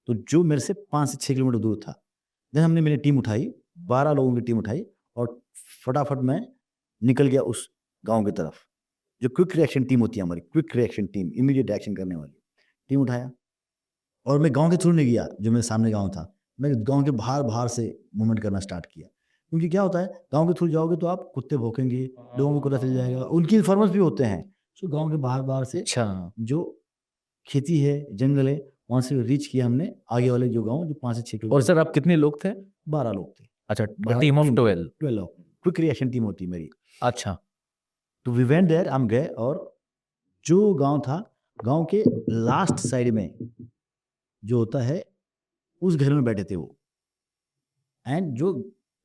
तो जो मेरे से 5 से 6 किलोमीटर दूर था। देन हमने मेरी टीम उठाई, 12 लोगों की टीम उठाई और फटाफट मैं निकल गया उस गांव की तरफ। जो क्विक रिएक्शन टीम होती है हमारी, quick reaction team, immediate action करने वाली टीम उठाया। और मैं गांव के थ्रू नहीं गया, जो मेरे सामने गांव था, मैं गांव के बाहर बाहर से मूवमेंट करना स्टार्ट किया। क्योंकि क्या होता है, गांव के थ्रू जाओगे तो आप कुत्ते भौंकेंगे, लोगों को पता चल जाएगा, उनकी इन्फॉर्मेंस भी होते हैं। सो गांव के बाहर बाहर से अच्छा जो खेती है, जंगल है, वहाँ से रीच किया हमने आगे वाले जो गाँव, जो 5 से 6 और किलोमीटर। सर आप कितने लोग थे 12 लोग थे। अच्छा 12 टीम ऑफ टीम, 12 12 लोग, क्विक रिएक्शन टीम होती है मेरी। अच्छा तो वी वेंट देयर, हम गए और जो गांव था, गांव के लास्ट साइड में जो होता है, उस घर में बैठे थे वो, एंड जो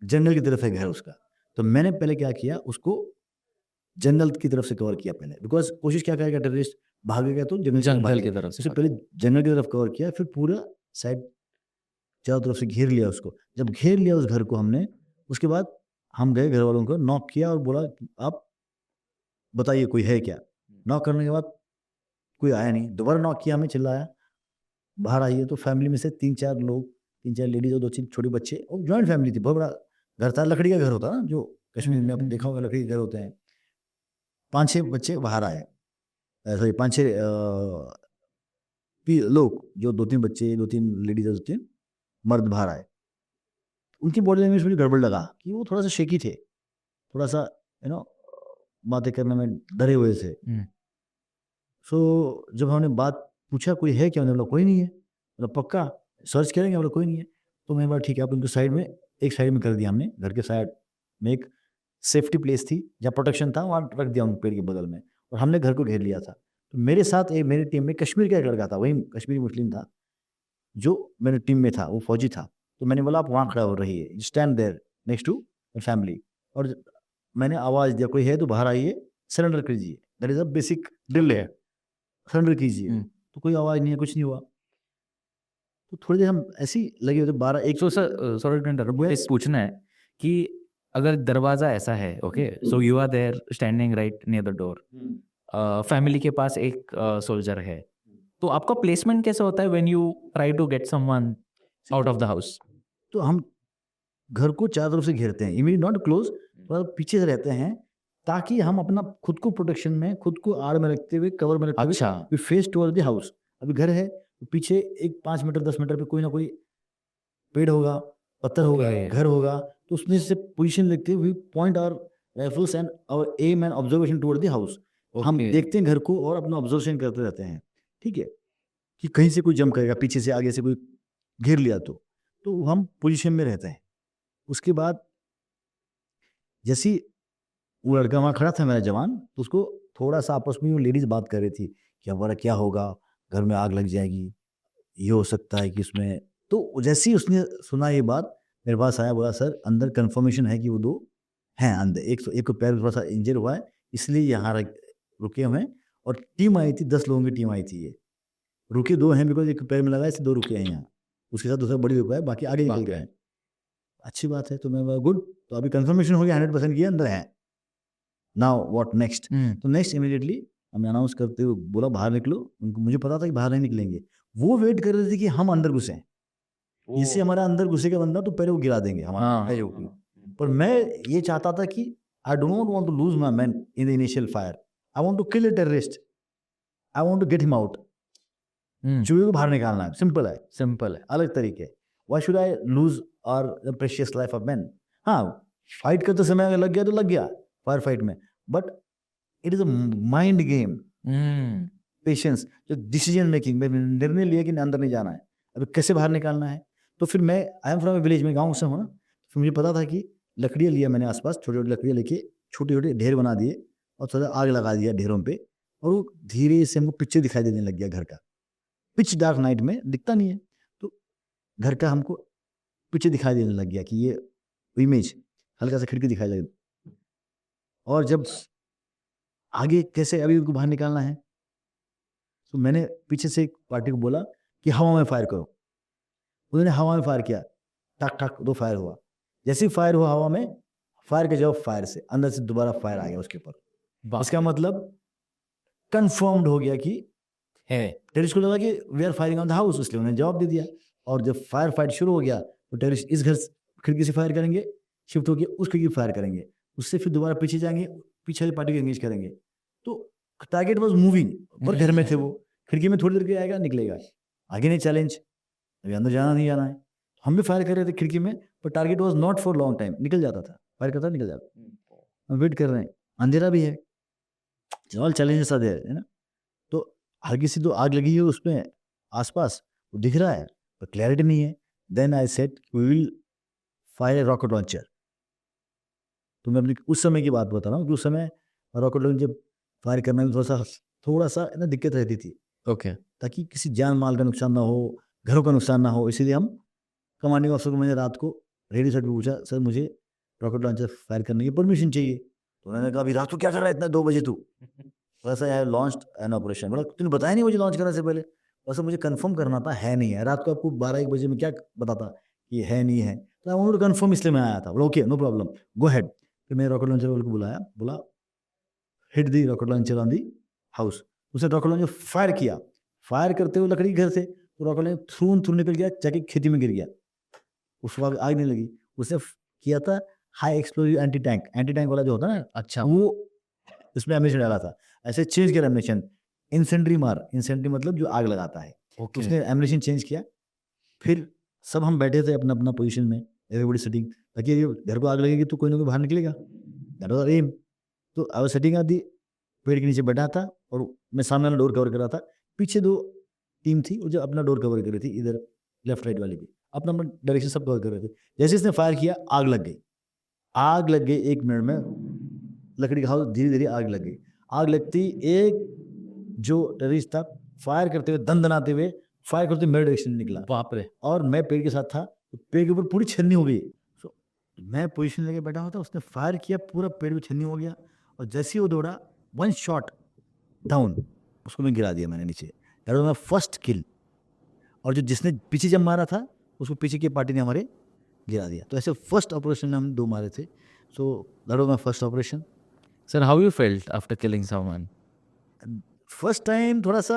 जंगल की तरफ है घर उसका। तो मैंने पहले क्या किया, उसको जंगल की तरफ से कवर किया पहले, बिकॉज कोशिश क्या करेगा टेररिस्ट, भागेगा तो जंगल जंगल भागेगा। की तरफ से उससे पहले जंगल की तरफ कवर किया, फिर पूरा साइड चारों तरफ से घेर लिया उसको। जब घेर लिया उस घर को हमने, उसके बाद हम गए, घर वालों को नॉक किया और बोला आप बताइए कोई है क्या। नॉक करने के बाद कोई आया नहीं, दोबारा नॉक किया, हमें चिल्लाया बाहर आइए। तो फैमिली में से 3-4 लोग, 3-4 लेडीज और 2-3 छोटे बच्चे, और जॉइंट फैमिली थी, बहुत बड़ा घर था, लकड़ी का घर होता ना, जो कश्मीर में आपने देखा होगा लकड़ी के घर होते हैं। 5-6 बच्चे बाहर आए, सॉरी 5-6 लोग, जो 2-3 बच्चे, 2-3 लेडीज और 2-3 मर्द बाहर आए। उनकी बॉडी लैंग्वेज मुझे गड़बड़ लगा कि वो थोड़ा सा शेकी थे, थोड़ा सा बातें करने में डरे हुए थे। सो जब हमने बात पूछा कोई है क्या, उन्होंने बोला कोई नहीं है। मतलब पक्का सर्च करेंगे, बोला कोई नहीं है। तो मैंने बोला ठीक है, आप उनको साइड में, एक साइड में कर दिया हमने, घर के साइड में एक सेफ्टी प्लेस थी जहाँ प्रोटेक्शन था, वहाँ रख दिया उन पेड़ के बगल में, और हमने घर को घेर लिया था। तो मेरे साथ एक, मेरी टीम में कश्मीर का एक लड़का था, वही कश्मीरी मुस्लिम था जो मेरे टीम में था, वो फौजी था। तो मैंने बोला आप वहाँ खड़ा हो रहिए, stand there next to family. और मैंने आवाज़ दिया कोई है तो बाहर आइए, सरेंडर कीजिए, that is a basic drill है, सरेंडर कीजिए। तो कोई आवाज़ नहीं है, कुछ नहीं हुआ। तो थोड़ी देर हम ऐसे ही लगे होते, 12-1। So sir sorry to interrupt, एक पूछना है कि अगर दरवाजा ऐसा है, okay, so you are there standing right near the door, family के पास एक सोल्जर है, तो आपका प्लेसमेंट कैसे होता है when you try to get someone out of the house? तो हम घर को चारों तरफ से घेरते हैं, इमीडिएट नॉट क्लोज, पर पीछे से रहते हैं, ताकि हम अपना खुद को प्रोटेक्शन में, खुद को आड़ में रखते हुए, कवर में रखते हुए, अच्छा we face toward the house. अभी घर है तो पीछे एक 5 मीटर 10 मीटर पे कोई ना कोई पेड़ होगा, पत्थर होगा, Okay. घर होगा, तो उसमें से पोजीशन लिखते हुए point our rifles and our aim and observation toward the house. हम Okay. देखते हैं घर को और अपना ऑब्जर्वेशन करते रहते हैं, ठीक है, कि कहीं से कोई जंप करेगा, पीछे से आगे से कोई घेर लिया तो हम पोजीशन में रहते हैं। उसके बाद जैसे ही वो लड़का वहाँ खड़ा था मेरा जवान, तो उसको थोड़ा सा आपस में वो लेडीज बात कर रही थी कि हमारा क्या होगा, घर में आग लग जाएगी, ये हो सकता है कि उसमें, तो जैसे ही उसने सुना ये बात मेरे पास आया, बोला सर अंदर कंफर्मेशन है कि वो दो हैं अंदर, एक को पैर थोड़ा सा इंजर हुआ है इसलिए यहाँ रुके हुए हैं, और टीम आई थी 10 लोगों की टीम आई थी, ये रुके दो हैं बिकॉज एक पैर में लगा है इसलिए 2 रुके हैं यहाँ, उसके साथ दूसरा बड़ी रुका है, बाकी आगे निकल गए हैं। अच्छी बात है, तो मैं बोला गुड, तो अभी कंफर्मेशन हो गया 100% ये अंदर है, नाउ व्हाट नेक्स्ट। तो नेक्स्ट इमीडिएटली हमने अनाउंस करते हुए बोला बाहर निकलो, उनको मुझे पता था कि बाहर नहीं निकलेंगे, वो वेट कर रहे थे कि हम अंदर घुसें, इससे हमारा अंदर घुसेगा बंदा तो पहले वो गिरा देंगे हमारा हाँ। है जो भी। पर मैं ये चाहता था कि I do not want to lose my man in the initial fire, I want to kill a terrorist, I want to get him out, चूहे को बाहर निकालना है, सिंपल है, सिंपल है। अलग तरीके। Why should I lose our precious life of man. हाँ, फाइट करते समय अगर लग गया तो लग गया फायर फाइट में, but it is a mind game, patience, जो डिसीजन मेकिंग में निर्णय लिया कि अंदर नहीं जाना है, अभी कैसे बाहर निकालना है। तो फिर मैं I am from A village में, गाँव से हूँ ना, फिर मुझे पता था कि लकड़ियाँ लिया मैंने आसपास, छोटी छोटी लकड़ियाँ लेके छोटे छोटे ढेर बना दिए और थोड़ा आग लगा दिया ढेरों पे, और वो धीरे से हमको पिक्चर दिखाई देने लग गया घर का, पिच डार्क नाइट में दिखता नहीं है, तो घर का हमको पिक्चर दिखाई देने लग गया कि ये इमेज हल्का सा खिड़की दिखाई लगी, और जब आगे कैसे अभी उनको बाहर निकालना है, तो मैंने पीछे से एक पार्टी को बोला कि हवा में फायर करो, उन्होंने हवा में फायर किया, टक टक 2 फायर हुआ, जैसे ही फायर हुआ हवा में, फायर के जवाब फायर से अंदर से दोबारा फायर आ गया उसके ऊपर, इसका मतलब कंफर्म्ड हो गया कि है। टेररिस्ट को लगा कि we are firing on the house, इसलिए उन्होंने जवाब दे दिया, और जब फायर फाइट शुरू हो गया तो टेररिस्ट इस घर खिड़की से फायर करेंगे, शिफ्ट होकर उस खिड़की फायर करेंगे, उससे फिर दोबारा पीछे जाएंगे, पीछे वाली पार्टी को एंगेज करेंगे, तो टारगेट वाज मूविंग, पर घर में थे वो, खिड़की में थोड़ी देर के आएगा निकलेगा, आगे नहीं चैलेंज, अभी अंदर जाना नहीं जाना है, हम भी फायर कर रहे थे खिड़की में, पर target was not for long time, निकल जाता था, फायर करता निकल जाता, हम वेट कर रहे हैं, अंधेरा भी है, ऑल चैलेंजेस आर देयर, है ना, तो हल्की सी तो आग लगी है उसमें आसपास, वो दिख रहा है पर क्लैरिटी नहीं है। Then I said we will fire rocket launcher, तो मैं अपनी उस समय की बात बता रहा हूँ कि उस समय रॉकेट लॉन्चर फायर करने में थोड़ा सा ना दिक्कत रहती थी, ओके। ताकि किसी जान माल का नुकसान ना हो, घरों का नुकसान ना हो, इसीलिए हम कमांडिंग ऑफिसर को मैंने रात को रेडियो सेट पे पूछा, सर मुझे रॉकेट लॉन्चर फायर करने की परमिशन चाहिए, तो उन्होंने कहा अभी रात को क्या कर रहा है इतना 2 बजे तू, वैसा आई लॉन्च्ड एन ऑपरेशन, बोला तूने बताया नहीं मुझे लॉन्च करने से पहले, वैसे मुझे कंफर्म करना था है नहीं है, रात को आपको 12-1 बजे में क्या बताता कि है नहीं है, तो आई वांट टू कंफर्म, इसलिए मैं आया था, बोला okay no problem go ahead. फिर मैंने रॉकेट लॉन्चर को बुलाया, बोला hit the rocket launcher on the house, उसने रॉकेट लॉन्चर फायर किया, फायर करते हुए लकड़ी घर से तो रॉकेट लॉन्चर थ्रू निकल गया, जाके खेती में गिर गया, उस वक्त आग नहीं लगी, उसने किया था हाई एक्सप्लोजिव एंटी टैंक वाला जो होता है ना, अच्छा। वो इसमें एमिनेशन डाला था, ऐसे चेंज किया एमिनेशन, इंसेंट्री मतलब जो आग लगाता है, ओके। उसने एमिनेशन चेंज किया। फिर सब हम बैठे थे अपना अपना पोजीशन में, एवरीबॉडी सिटिंग, ताकि ये घर को आग लगेगी तो कोई ना कोई बाहर निकलेगा, दैट वाज एम। तो I was sitting at the पेड़ के नीचे बैठा था, और मैं सामने वाला डोर कवर कर रहा था, पीछे 2 टीम थी वो जो अपना डोर कवर कर रही थी, इधर लेफ्ट राइट वाली भी अपना अपना डायरेक्शन सब कवर कर रहे थे। जैसे इसने फायर किया आग लग गई 1 मिनट में, लकड़ी का हाउस धीरे धीरे आग लग गई, आग लगती एक जो टेररिस्ट था फायर करते हुए दंदनाते हुए फायर करते हुए मेरे डायरेक्शन में निकला, बाप रे। और मैं पेड़ के साथ था, तो पेड़ के ऊपर पूरी छन्नी हो गई, सो मैं पोजीशन लेके बैठा हुआ था, उसने फायर किया, पूरा पेड़ में छन्नी हो गया, और जैसे ही वो दौड़ा 1 शॉट डाउन, उसको मैं गिरा दिया मैंने नीचे, that was my first kill. और जो जिसने पीछे जब मारा था उसको पीछे की पार्टी ने हमारे गिरा दिया, तो ऐसे फर्स्ट ऑपरेशन में हम 2 मारे थे, so that was my first operation. Sir how you felt after killing someone? First time थोड़ा सा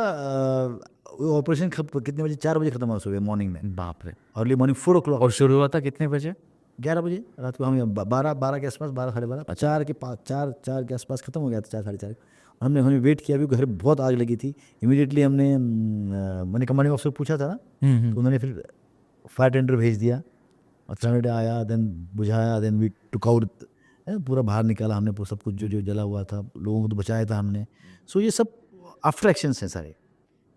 ऑपरेशन कितने बजे, 4 बजे खत्म हुआ सुबह मॉर्निंग में, बाप रे। अर्ली मॉर्निंग 4 o'clock, और शुरू हुआ था कितने बजे? 11 बजे रात को, हम 12 के आसपास, 12 साढ़े 12, 4 के पास, 4 के आसपास खत्म हो गया था, 4 साढ़े 4। हमने वेट किया, अभी घर बहुत आग लगी थी, इमीडिएटली मैंने कमांडिंग ऑफिसर पूछा था ना, तो उन्होंने फिर फायर टेंडर भेज दिया, और सैटरडे आया, देन बुझाया, देन वी टुक आउट, पूरा बाहर निकाला हमने, पूरा सब कुछ जो जो जला हुआ था, लोगों को तो बचाया था हमने. सो ये सब आफ्टर एक्शंस हैं सारे.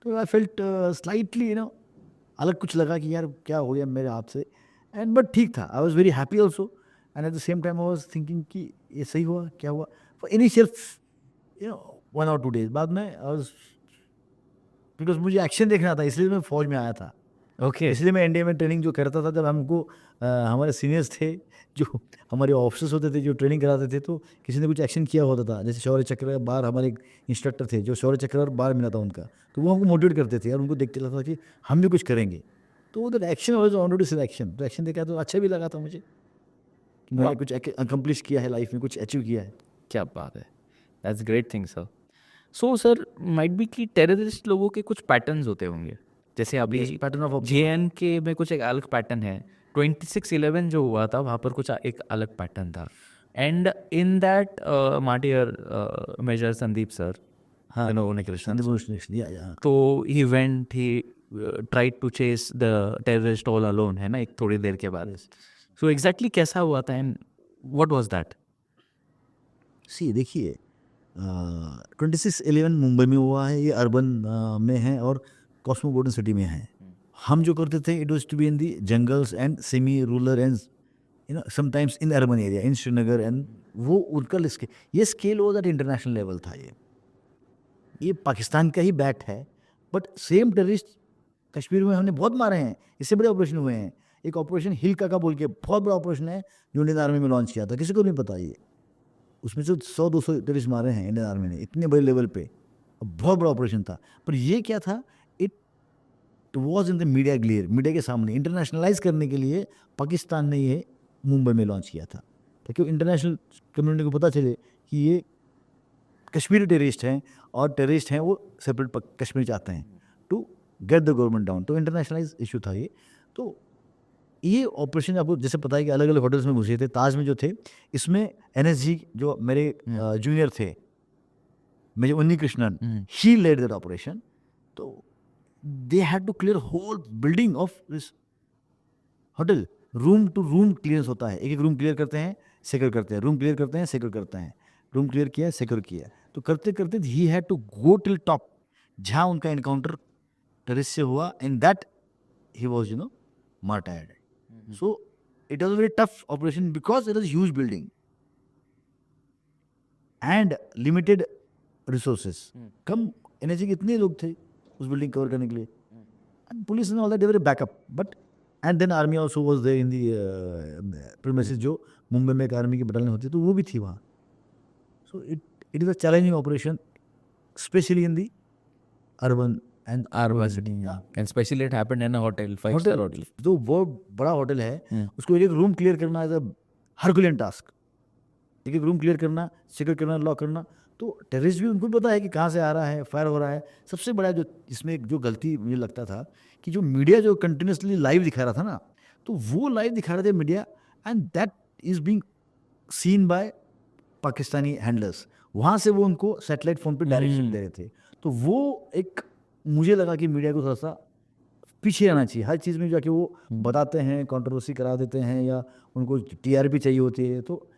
तो आई फेल्ट स्लाइटली अलग कुछ लगा कि यार क्या हो गया मेरे हाथ से. एंड बट ठीक था, I was very happy also. And at the same time I was thinking कि ये सही हुआ क्या हुआ. फॉर इनिशियल 1 or 2 days बाद में आई वॉज, बिकॉज मुझे एक्शन देखना था, इसलिए मैं फौज में आया था. ओके. इसलिए मैं एनडीए में ट्रेनिंग जो करता था, जब हमको हमारे सीनियर्स थे जो हमारे ऑफिसर्स होते थे जो ट्रेनिंग कराते थे, तो किसी ने कुछ एक्शन किया होता था, जैसे शौर्य चक्र बार, हमारे एक इंस्ट्रक्टर थे जो शौर्य चक्र और बार मिला था उनका, तो वो हमको मोटिवेट करते थे और उनको देखते लगता था कि हम भी कुछ करेंगे. तो उधर एक्शन वॉज ऑलरेडी सिर्फ एक्शन, तो एक्शन देखा तो अच्छा भी लगा था मुझे कि मैंने कुछ अकम्प्लिश किया है लाइफ में, कुछ अचीव किया है. क्या बात है. That's great thing sir. So sir, might be कि टेररिस्ट लोगों के कुछ पैटर्न्स होते होंगे, जैसे अभी पैटर्न ऑफ JNK में कुछ एक अलग पैटर्न है. 26/11 जो हुआ था वहाँ पर कुछ एक अलग पैटर्न था. And in that martyr major Sandeep sir, हाँ, कृष्ण, या तो he went, he tried to chase the terrorist all alone, है ना, एक थोड़ी देर के बाद. सो एग्जैक्टली कैसा हुआ था एंड व्हाट वाज दैट? सी देखिए, 26/11 मुंबई में हुआ है, ये अर्बन में है और कॉस्मोपॉलिटन सिटी में है. हम जो करते थे, it was to be in the jungles and semi rural and sometimes in urban area in Srinagar. And वो उनका ये स्केल वो दैट इंटरनेशनल लेवल था. ये पाकिस्तान का ही बैट है, बट सेम टेररिस्ट कश्मीर में हमने बहुत मारे हैं, इससे बड़े ऑपरेशन हुए हैं. एक ऑपरेशन हिल काका बोल के बहुत बड़ा ऑपरेशन है जो इंडियन आर्मी में लॉन्च किया था, किसी को नहीं पता. ये उसमें से 100-200 टेररिस्ट मारे हैं इंडियन आर्मी ने, इतने बड़े लेवल पे. बहुत बड़ा ऑपरेशन था. पर ये क्या था, it was in the media glare, media के सामने इंटरनेशनलाइज करने के लिए पाकिस्तान ने ये मुंबई में लॉन्च किया था, ताकि इंटरनेशनल कम्युनिटी को पता चले कि ये कश्मीरी टेररिस्ट हैं और टेररिस्ट हैं वो सेपरेट कश्मीर चाहते हैं to get the government down. तो इंटरनेशनलाइज इशू था ये. तो ये ऑपरेशन आपको जैसे पता है कि अलग अलग होटल्स में घुसे थे. ताज में जो थे, इसमें NSG जो मेरे जूनियर थे, major Unni Krishnan, he led that operation. तो they had to clear whole building of this hotel. Room to room clearance होता है, एक एक रूम क्लियर करते हैं, सिक्योर करते हैं, रूम क्लियर करते हैं, सिक्योर करते हैं, रूम क्लियर किया, सिक्योर किया. तो करते करते he had to go till top, जहाँ उनका एनकाउंटर टेररिस्ट से हुआ. In that he was martyred. So it was a very tough operation because it was a huge building and limited resources. Come energy के इतने लोग थे उस बिल्डिंग कवर करने के लिए. And police and all that, they were a backup. But and then army also was there in the premises. जो मुंबई में एक आर्मी की बटालियन होती है तो वो भी थी वहाँ. So it is a challenging operation, especially in the urban and city. And especially it happened in a hotel, 5-star hotel. तो बहुत बड़ा होटल है, उसको एक एक रूम क्लियर करना एज अ हरकुलियन टास्क. एक एक रूम क्लियर करना, सिक्योर करना, लॉक करना. तो टेररिस्ट भी उनको पता है कि कहाँ से आ रहा है, फायर हो रहा है. सबसे बड़ा जो इसमें जो गलती मुझे लगता था कि जो मीडिया जो कंटिन्यूसली लाइव दिखा रहा था ना, तो वो लाइव दिखा रहे थे media, and that is being seen by Pakistani handlers. वहाँ से वो उनको सैटेलाइट फ़ोन पे डायरेक्शन दे रहे थे. तो वो एक मुझे लगा कि मीडिया को थोड़ा सा पीछे रहना चाहिए. हर चीज़ में जाके वो बताते हैं, कंट्रोवर्सी करा देते हैं, या उनको TRP चाहिए होती है. तो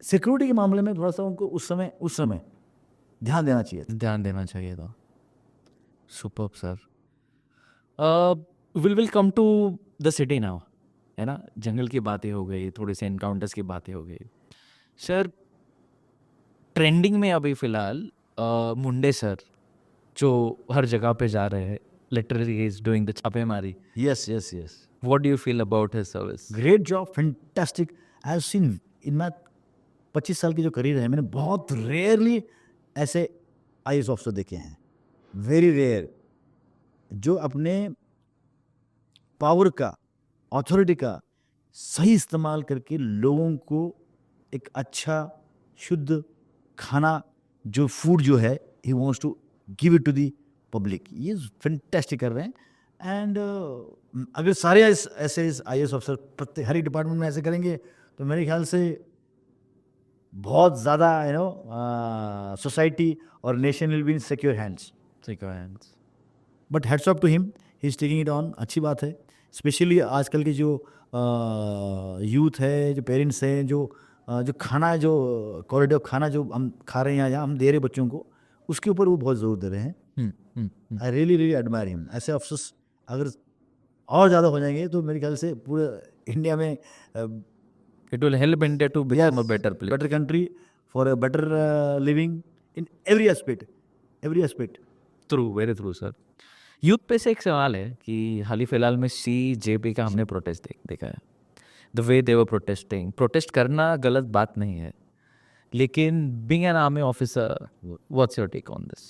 सिक्योरिटी के मामले में थोड़ा सा उनको उस समय ध्यान देना चाहिए था. Superb sir. Will come to the city now, है ना. जंगल की बातें हो गई, थोड़े से एनकाउंटर्स की बातें हो गई. सर, ट्रेंडिंग में अभी फिलहाल मुंडे सर जो हर जगह पे जा रहे हैं, लिटरली इज डूइंग द छापेमारी. Yes. What do you feel about his service? Great job, fantastic. I have seen in my 25 साल की जो करियर है, मैंने बहुत रेयरली ऐसे IAS ऑफिसर देखे हैं, वेरी रेयर, जो अपने पावर का, अथॉरिटी का सही इस्तेमाल करके लोगों को एक अच्छा शुद्ध खाना, जो फूड जो है, he wants to give it to the public. ये फैंटास्टिक कर रहे हैं. एंड अगर सारे ऐसे IAS ऑफिसर प्रत्येक हर एक डिपार्टमेंट में ऐसे करेंगे तो मेरे ख्याल से बहुत ज़्यादा सोसाइटी और nation will be in secure hands. But heads off to him, he is taking it on. अच्छी बात है स्पेशली आजकल के जो यूथ है, जो पेरेंट्स हैं, जो खाना, जो कॉरिडोर खाना जो हम खा रहे हैं या हम दे रहे बच्चों को, उसके ऊपर वो बहुत ज़ोर दे रहे हैं। I really really admire him. ऐसे अफसोस अगर और ज़्यादा हो जाएंगे तो मेरे ख्याल से पूरे इंडिया में It will help India to become a better place. better country for a better living in every aspect. True, very true sir. Youth पे से एक सवाल है कि हाल ही फिलहाल में CJP का हमने प्रोटेस्ट देखा है। The way they were protesting, protest करना गलत बात नहीं है, लेकिन being an army officer, what's your take on this?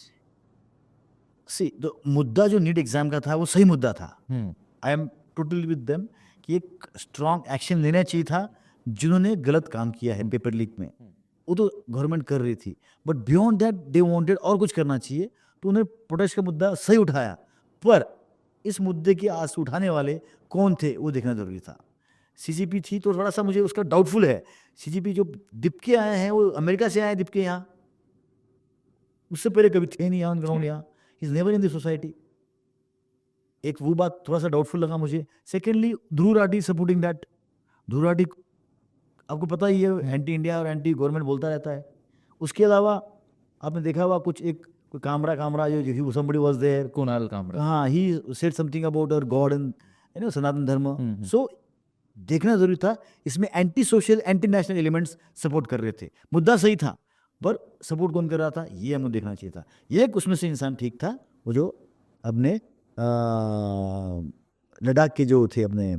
See the मुद्दा जो नीट एग्जाम का था वो सही मुद्दा था। I am totally with them कि एक स्ट्रॉन्ग एक्शन लेना चाहिए था जिन्होंने गलत काम किया है पेपर लीक में। वो तो गवर्नमेंट कर रही थी, but beyond that they wanted और कुछ करना चाहिए, तो उन्हें प्रोटेस्ट का मुद्दा सही उठाया। पर इस मुद्दे की आस उठाने वाले कौन थे वो देखना जरूरी था। CGP थी तो थोड़ा सा मुझे उसका डाउटफुल है। CGP जो दिप के आए हैं वो अमेरिका से आए हैं, दिप के यहाँ, उससे पहले कभी थे नहीं यहाँ ऑन ग्राउंड। यहाँ is never in the society. एक वो बात थोड़ा सा डाउटफुल लगा मुझे। Secondly, Dhruv Rathee supporting that. Dhruv Rathee आपको पता ही है, एंटी इंडिया और एंटी गवर्नमेंट बोलता रहता है। उसके अलावा आपने देखा हुआ कुछ एक कोई कामरा जो somebody was there, Kunal Kamra. हाँ, he said something about our God and सनातन धर्म। सो देखना जरूरी था। इसमें anti social anti national elements support कर रहे थे। मुद्दा सही था, पर सपोर्ट कौन कर रहा था ये हमको देखना चाहिए था। ये उसमें से इंसान ठीक था, वो जो अपने लद्दाख के जो थे अपने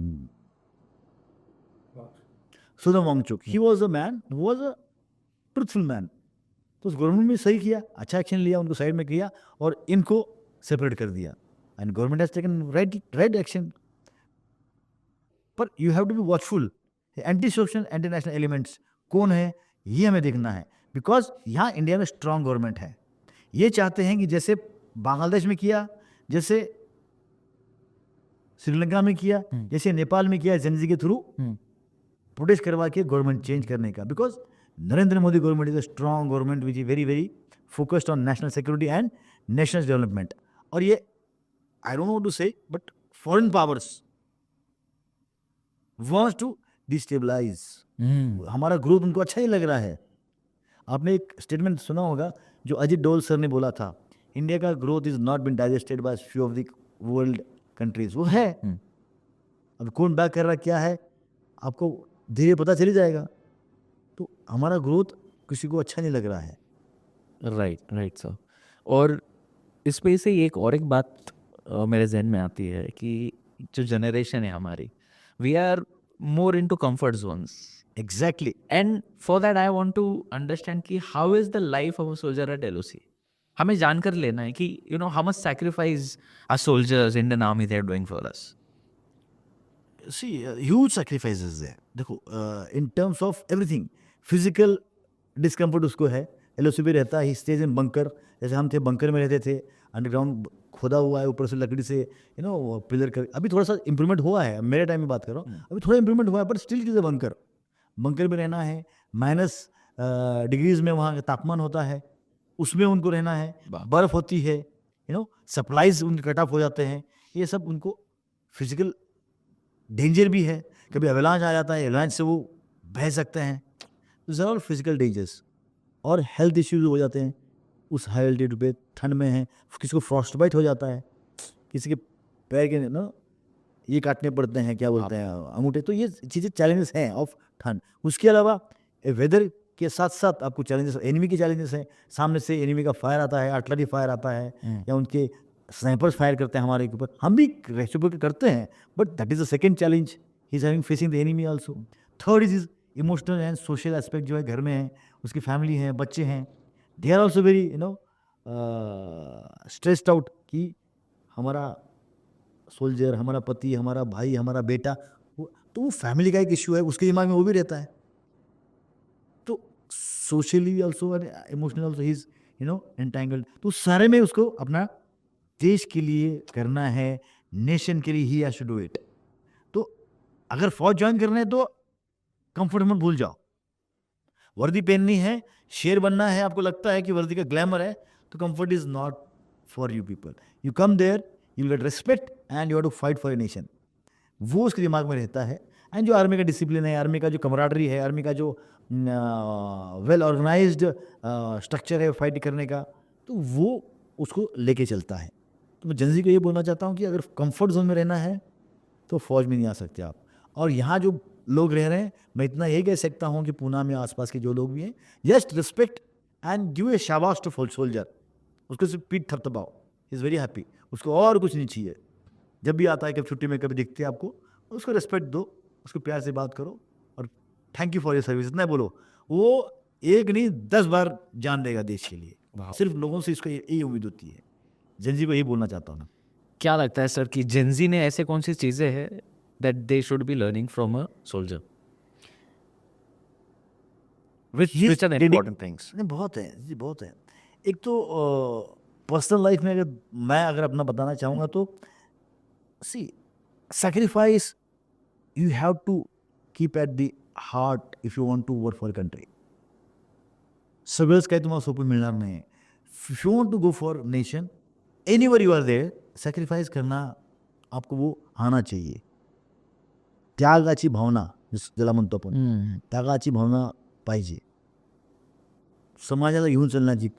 सुदम Wangchuk. He was a man, was a truthful man. तो उस गवर्नमेंट ने सही किया, अच्छा एक्शन लिया, उनको साइड में किया और इनको सेपरेट कर दिया। And government has taken right action. पर you have to be watchful. Anti social anti national elements कौन है ये हमें देखना है, बिकॉज यहाँ इंडिया में स्ट्रांग गवर्नमेंट है। ये चाहते हैं कि जैसे बांग्लादेश में किया, जैसे श्रीलंका में किया, जैसे नेपाल में किया, जेनजी के थ्रू प्रोटेस्ट करवा के गवर्नमेंट चेंज करने का। Because Narendra Modi government is a strong government which is very very focused on national security and national development. और ये I don't know to say, but foreign powers wants to destabilise हमारा ग्रोथ। उनको अच्छा ही लग रहा है। आपने एक स्टेटमेंट सुना होगा जो अजित डोल सर ने बोला था, इंडिया का growth is not been digested by few of the world countries. वो है, अब कौन बैक कर रहा क्या है आपको धीरे पता चली जाएगा। तो हमारा ग्रोथ किसी को अच्छा नहीं लग रहा है। Right sir. और इस पे से एक और एक बात मेरे जहन में आती है कि जो जनरेशन है हमारी, we are more into comfort zones. Exactly. And for that I want to understand कि how is the life of a soldier at LOC। हमें जानकर लेना है कि you know how much sacrifice our soldiers, Indian army, they are doing for us. See huge sacrifices है। देखो in terms of everything, physical discomfort उसको है। LOC भी रहता है, ही स्टेज इन बंकर। जैसे हम थे बंकर में रहते थे, अंडरग्राउंड खोदा हुआ है, ऊपर से लकड़ी से पिलर कर। अभी थोड़ा सा इंप्रूवमेंट हुआ है, मेरे टाइम में बात कर रहा हूँ, अभी थोड़ा इंप्रूवमेंट हुआ है, but still it is a bunker. Bunker में रहना है, माइनस डिग्रीज में वहाँ का तापमान होता है, उसमें उनको रहना है, बर्फ होती है, सप्लाईज उनके कट ऑफ हो जाते हैं। ये सब उनको फिजिकल डेंजर भी है। कभी एवलांच आ जाता है, एवलांच से वो बह सकते हैं। तो ऑल फिजिकल डेंजर्स और हेल्थ इश्यूज हो जाते हैं उस हाई एल्टीट्यूड पे, ठंड में है। किसी को फ्रॉस्ट बाइट हो जाता है, किसी के पैर के ये काटने पड़ते हैं, क्या बोलते हैं, अंगूठे। तो ये चीज़ें चैलेंजेस हैं ऑफ ठंड। उसके अलावा वेदर के साथ साथ आपको चैलेंजेस, एनिमी के चैलेंजेस हैं। सामने से एनिमी का फायर आता है, आर्टिलरी फायर आता है, या उनके स्नाइपर्स फायर करते हैं हमारे ऊपर, हम भी रेसिप्रोकेट करते हैं, but that is the second challenge he is having facing the enemy also. Third is emotional and social aspect, जो है घर में है, उसकी फैमिली है, बच्चे हैं, they are also very stressed out कि हमारा सोल्जर, हमारा पति, हमारा भाई, हमारा बेटा, तो वो फैमिली का एक इश्यू है, उसके दिमाग में वो भी रहता है। तो socially also and emotional also he is entangled. तो सारे में उसको अपना देश के लिए करना है, नेशन के लिए he has to do it. तो अगर फौज ज्वाइन करना है तो कंफर्ट मत भूल जाओ। वर्दी पहननी है, शेर बनना है, आपको लगता है कि वर्दी का ग्लैमर है, तो comfort is not for you people. You come there, you get respect and you have to fight for a nation. वो उसके दिमाग में रहता है। एंड जो आर्मी का डिसिप्लिन है, आर्मी का जो कमराडरी है, आर्मी का जो वेल ऑर्गेनाइज्ड स्ट्रक्चर है फाइट करने का, तो वो उसको लेके चलता है। तो मैं जनजी को ये बोलना चाहता हूँ कि अगर कंफर्ट जोन में रहना है तो फौज में नहीं आ सकते आप। और यहाँ जो लोग रह रहे हैं, मैं इतना यही कह सकता हूँ कि पूना में आसपास के जो लोग भी हैं, just respect and give a शाबाश टू फुल सोल्जर। उसको सिर्फ पीठ थपथपाओ, इज़ वेरी हैप्पी, उसको और कुछ नहीं चाहिए। जब भी आता है, कभी छुट्टी में कभी दिखते हैं आपको, उसको रिस्पेक्ट दो, उसको प्यार से बात करो और thank you for your service इतना बोलो। वो एक नहीं 10 बार जान देगा देश के लिए। सिर्फ लोगों से इसको यही उम्मीद होती है। जनजी को यही बोलना चाहता हूँ ना। क्या लगता है सर कि जेंजी ने ऐसे कौन सी चीज़ें हैं that they should be learning from a soldier? Which are the important things? नहीं, बहुत है जी, बहुत है। एक तो पर्सनल लाइफ में अगर अपना बताना चाहूँगा तो सी sacrifice you have to keep at the heart if you want to work for a country. सगळंच काही तुम्हाला सोपं मिळणार नाही. If you want to go for nation, anywhere you are there, sacrifice करना आपको वो आना चाहिए. त्यागाची भावना ज्याला म्हणतो आपण, त्यागाची भावना पाहिजे. समाजाला घेऊन चलण्याची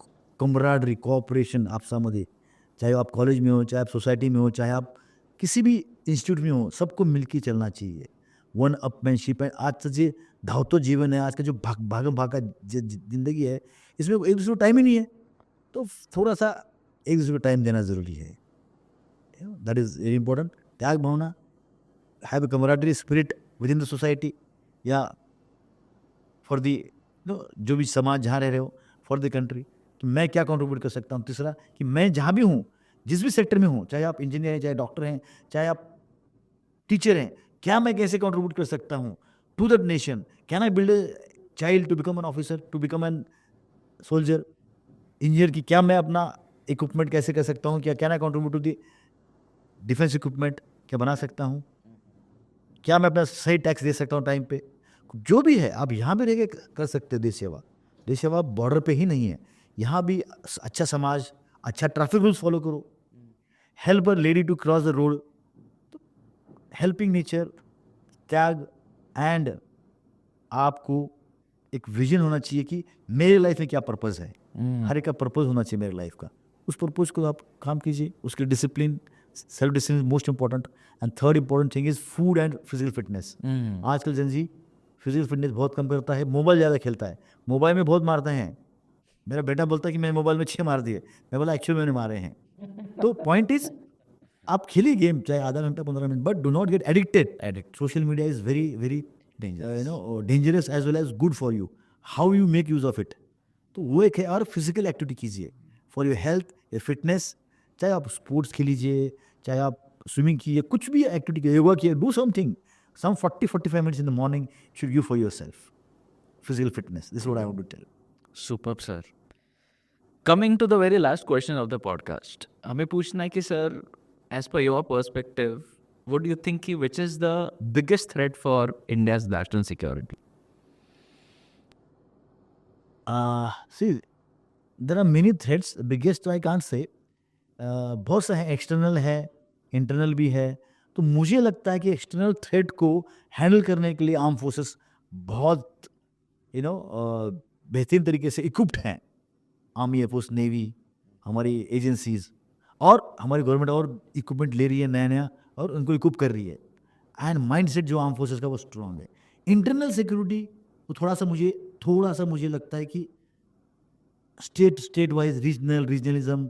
कमराडरी, कोऑपरेशन आपसामध्ये, चाहे आप कॉलेज में हो, चाहे आप सोसाइटी में हो, चाहे आप किसी भी इंस्टीट्यूट में हो, सबको मिलके चलना चाहिए. वन अपमैनशिप है. आजचं जे धावतो जीवन है, आज का जो भागम भागा जिंदगी है, इसमें एक दूसरे को टाइम ही नहीं है. तो थोड़ा सा एक दूसरे को टाइम देना ज़रूरी है. That is very important. त्याग भावना, have a camaraderie spirit with in the society या फॉर दी जो भी समाज जहाँ रह रहे हो, फॉर द कंट्री, कि मैं क्या कंट्रीब्यूट कर सकता हूँ. तीसरा कि मैं जहाँ भी हूँ, जिस भी सेक्टर में हूँ, चाहे आप इंजीनियर हैं, चाहे डॉक्टर हैं, चाहे आप टीचर हैं, क्या मैं कैसे कंट्रीब्यूट कर सकता हूँ to that nation. Can I build a child to become an officer, to become an soldier. Engineer की क्या मैं अपना इक्विपमेंट कैसे कर सकता हूँ, क्या can I contribute to the defence equipment, क्या बना सकता हूँ. क्या मैं अपना सही टैक्स दे सकता हूँ टाइम पे. जो भी है आप यहाँ भी रह के कर सकते हो देश सेवा. देश सेवा बॉर्डर पे ही नहीं है, यहाँ भी अच्छा समाज, अच्छा ट्रैफिक रूल्स फॉलो करो. Help a lady to cross the road. Helping nature, त्याग एंड आपको एक विजन होना चाहिए कि मेरे लाइफ में क्या पर्पज़ है. हर एक का पर्पज़ होना चाहिए मेरे लाइफ का. उस पर्पज़ को आप काम कीजिए. उसके discipline, self discipline most important. And third important thing is food and physical fitness. आजकल जनजी फिजिकल फिटनेस बहुत कम करता है, मोबाइल ज़्यादा खेलता है, मोबाइल में बहुत मारते हैं. मेरा बेटा बोलता है कि मैंने मोबाइल में 6 मार दिए. मैं बोला एक्चुअली मैंने मारे हैं. तो पॉइंट इज आप खेलिए गेम, चाहे आधा घंटा 15 minute, but do not get addicted. Social media is very very dangerous as well as good for you. How you make use of it. तो वो एक है. और फिजिकल एक्टिविटी कीजिए for your health, your fitness. चाहे आप स्पोर्ट्स खेलीजिए, चाहे आप स्विमिंग कीजिए, कुछ भी एक्टिविटी कीजिए, योगा कीजिए, do something. Some 40-45 minutes in the morning should give for yourself. Physical fitness. This is what I want to tell. Superb, sir. Coming to the very last question of the podcast, हमें पूछना है कि sir, as per your perspective, what do you think कि which is the biggest threat for India's national security? See, there are many threats. The biggest I can't say. बहुत से हैं, एक्सटर्नल है, इंटरनल भी है. तो मुझे लगता है कि एक्सटर्नल थ्रेट को हैंडल करने के लिए आर्म फोर्सेस बहुत बेहतरीन तरीके से इक्विप्ड हैं. आर्मी, एयरफोर्स, नेवी, हमारी एजेंसीज और हमारी गवर्नमेंट और इक्विपमेंट ले रही है नया नया और उनको इक्विप कर रही है. एंड माइंडसेट जो आर्म फोर्सेस का वो स्ट्रांग है. इंटरनल सिक्योरिटी वो थोड़ा सा मुझे लगता है कि state wise regionalism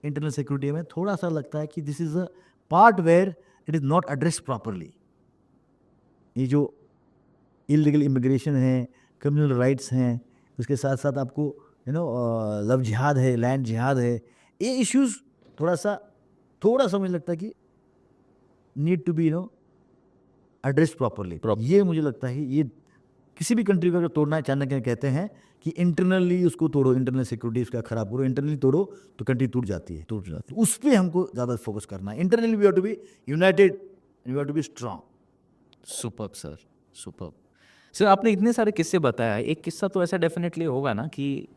internal security में थोड़ा सा लगता है कि this is a part where it is not address properly. ये जो इलीगल इमिग्रेशन है, कम्युनल राइट्स हैं, उसके साथ साथ आपको लव जिहाद है, लैंड जिहाद है, ये इश्यूज थोड़ा सा मुझे लगता है कि need to be address properly. ये मुझे लगता है ये किसी भी कंट्री को अगर तोड़ना है, चाणक्य कहते हैं कि इंटरनली उसको तोड़ो, इंटरनल सिक्योरिटी उसका खराब करो. इंटरनली तोड़ो तो कंट्री टूट जाती है. उस पर हमको ज़्यादा फोकस करना है. Internally we have to be united and we have to be strong. Superb sir, superb. Sir, आपने इतने सारे किस्से बताया, एक किस्सा तो ऐसा डेफिनेटली होगा ना कि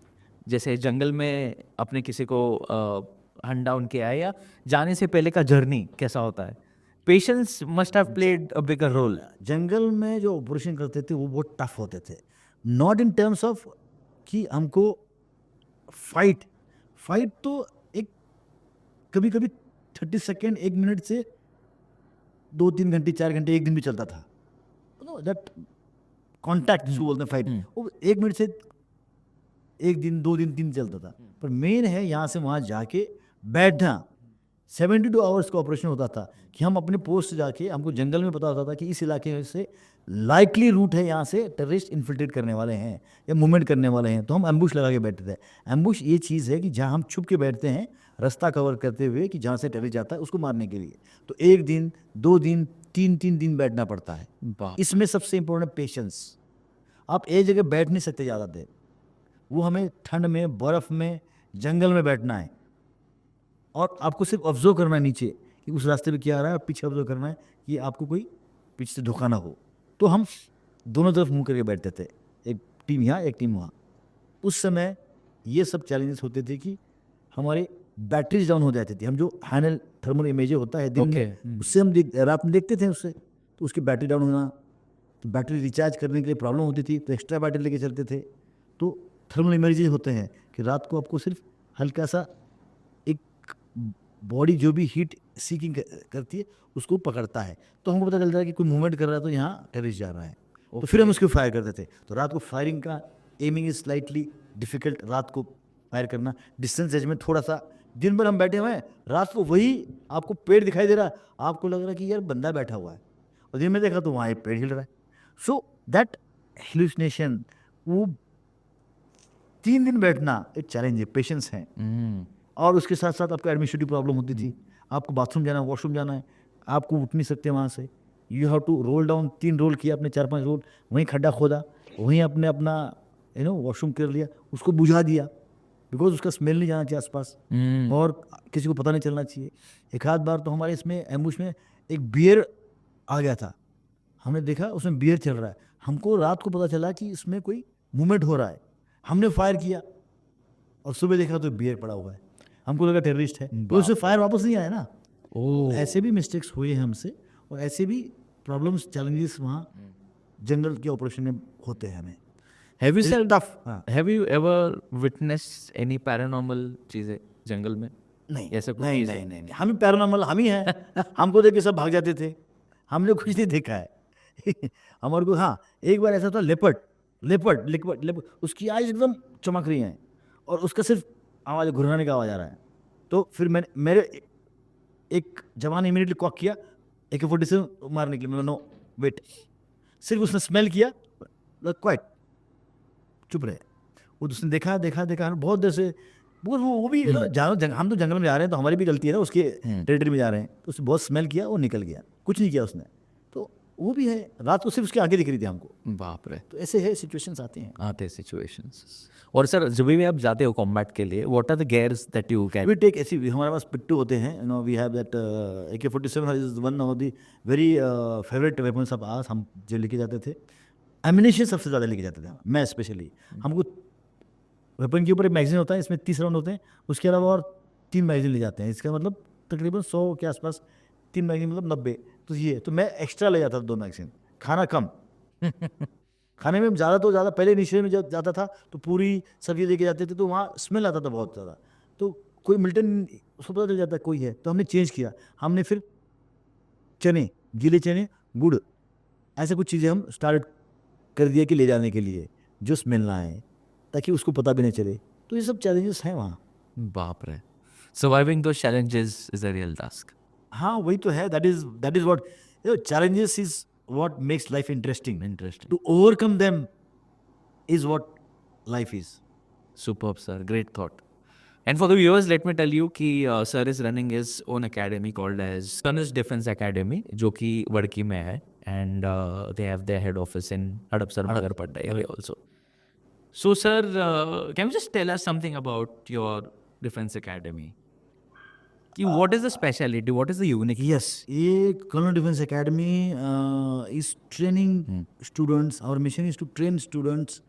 जैसे जंगल में अपने किसी को हंट डाउन किया है, या जाने से पहले का जर्नी कैसा होता है, patience must have played a bigger role. जंगल में जो ऑपरेशन करते थे वो बहुत टफ होते थे, नॉट इन टर्म्स ऑफ कि हमको फाइट फाइट तो एक कभी कभी 30 सेकेंड 1 मिनट से 2-3 घंटे 4 घंटे 1 दिन भी चलता था, दैट कॉन्टैक्ट जिसको बोलते हैं फाइट, वो 1 मिनट से 1 दिन 2 दिन 3 चलता था। पर मेन है यहाँ से वहाँ जाके बैठना, 72 आवर्स का ऑपरेशन होता था कि हम अपने पोस्ट से जाके, हमको जंगल में पता होता था कि इस इलाके से लाइकली रूट है, यहाँ से टेररिस्ट इन्फिल्ट्रेट करने वाले हैं या मूवमेंट करने वाले हैं, तो हम एम्बुश लगा के बैठते थे। एम्बुश ये चीज़ है कि जहाँ हम छुप के बैठते हैं रास्ता कवर करते हुए कि जहाँ से टेररिस्ट जाता है उसको मारने के लिए, तो 1 दिन 2 दिन 3 दिन बैठना पड़ता है। इसमें सबसे इम्पोर्टेंट पेशेंस। आप एक जगह बैठ नहीं सकते ज़्यादा देर, वो हमें ठंड में, बर्फ़ में, जंगल में बैठना है और आपको सिर्फ ऑब्जर्व करना है नीचे कि उस रास्ते पे क्या आ रहा है, और पीछे ऑब्जर्व करना है कि आपको कोई पीछे से धोखा ना हो। तो हम दोनों तरफ मुंह करके बैठते थे, एक टीम यहाँ एक टीम वहाँ। उस समय ये सब चैलेंजेस होते थे कि हमारे बैटरीज डाउन हो जाती थी। हम जो हैंडल थर्मल इमेज होता है दिन में, उससे हम रात में देखते थे उससे, तो उसकी बैटरी डाउन होना, तो बैटरी रिचार्ज करने के लिए प्रॉब्लम होती थी, तो एक्स्ट्रा बैटरी लेके चलते थे। तो थर्मल इमेजेस होते हैं कि रात को आपको सिर्फ हल्का सा एक बॉडी जो भी हीट सीकिंग करती है उसको पकड़ता है, तो हमको पता चलता है कि कोई मूवमेंट कर रहा है तो यहाँ टेररिस्ट जा रहा है। तो फिर हम उसको फायर करते थे। तो रात को फायरिंग का एमिंग इज स्लाइटली डिफिकल्ट, रात को फायर करना, डिस्टेंस रेंज में थोड़ा सा। दिन भर हम बैठे हुए हैं, रात को वही आपको पेड़ दिखाई दे रहा है, आपको लग रहा है कि यार बंदा बैठा हुआ है, और दिन में देखा तो वहाँ एक पेड़ हिल रहा है। सो दैट हेलुसिनेशन, वो 3 दिन बैठना एक चैलेंज है, पेशेंस है। और उसके साथ साथ आपको एडमिनिस्ट्रेटिव प्रॉब्लम होती थी, आपको बाथरूम जाना है, वॉशरूम जाना है, आपको उठ नहीं सकते वहाँ से, you have to roll down. 3 roll किया आपने, 4-5 रोल, वहीं खड्डा खोदा, वहीं आपने अपना वॉशरूम कर लिया, उसको बुझा दिया, बिकॉज उसका स्मेल नहीं जाना चाहिए आसपास और किसी को पता नहीं चलना चाहिए। एक आध बार तो हमारे इसमें एम्बुश में एक बियर आ गया था, हमने देखा उसमें बियर चल रहा है, हमको रात को पता चला कि इसमें कोई मूवमेंट हो रहा है, हमने फायर किया और सुबह देखा तो बियर पड़ा हुआ है, हमको लगा टेररिस्ट है, तो उससे फायर वापस नहीं आया ना। ऐसे भी मिस्टेक्स हुए हैं हमसे, और ऐसे भी प्रॉब्लम्स चैलेंजेस वहाँ जंगल के ऑपरेशन में होते हैं हमें। Have you It's sir, tough, हाँ। have you ever witnessed any paranormal चीजें जंगल में? नहीं ऐसा कुछ नहीं चीज़ है? नहीं नहीं, हम पैरानॉर्मल हम ही हैं। हमको देख के सब भाग जाते थे, हमने कुछ नहीं देखा है। हमारे को, हाँ, एक बार ऐसा था, लेपर्ड उसकी आइज एकदम चमक रही हैं और उसका सिर्फ आवाज़, घुरने का आवाज़ आ रहा है। तो फिर मेरे एक जवान इमीडिएटली कॉक किया AK-47 मारने के लिए। नो वेट, सिर्फ उसने स्मेल किया, क्वाइट, चुप रहे। वो उसने देखा बहुत देर से, वो भी हम तो जंगल में जा रहे हैं तो हमारी भी गलती है ना, उसके टेरिटरी में जा रहे हैं, तो उसने बहुत स्मेल किया, वो निकल गया, कुछ नहीं किया उसने। तो वो भी है, रात को सिर्फ उसके आगे दिख रही थी हमको। बाप रे, तो ऐसे है, सिचुएशंस आते हैं सिचुएशंस। और सर जब भी आप जाते हो कॉम्बैट के लिए, what are the gears that you carry? We take ऐसी, हमारे पास पिट्टू होते हैं, we have that AK-47 is one of the very favourite weapons of ours. हम जो लेके जाते थे, एमिनेशन सबसे ज़्यादा लेके जाते थे, मैं स्पेशली। हमको वेपन के ऊपर एक मैगजीन होता है, इसमें 30 राउंड होते हैं, उसके अलावा और 3 मैगजीन ले जाते हैं। इसका मतलब तकरीबन 100 के आसपास 3 मैगजीन, मतलब 90। तो ये तो मैं एक्स्ट्रा ले जाता था 2 मैगजीन, खाना कम। खाने में ज़्यादा तो ज़्यादा, पहले इनिशियल में जब जाता था तो पूरी सब्जी लेके जाते थे, तो वहाँ स्मेल आता था बहुत ज़्यादा, तो कोई मिल्टन उसको पता चल जाता कोई है, तो हमने चेंज किया। हमने फिर चने, गीले चने, गुड़, ऐसे कुछ चीज़ें हम स्टार्ट कर दिया कि ले जाने के लिए, जो स्मेल ना आए, ताकि उसको पता भी नहीं चले। तो ये सब चैलेंजेस हैं वहाँ। बाप रे, surviving those challenges is a real task. हाँ, वही तो है, that is what challenges is what makes life interesting. To overcome them is what life is. Superb, sir. Great thought. And for the viewers, let me tell you कि sir is running his own academy called as Tanus Defense Academy, जो कि वड़की में है, and they have their head office in Hadapsar, Nagarpattai area also. So, sir, can you just tell us something about your defense academy? कि what is the speciality? What is the unique? Yes, ये colonel defence academy is training students. Our mission is to train students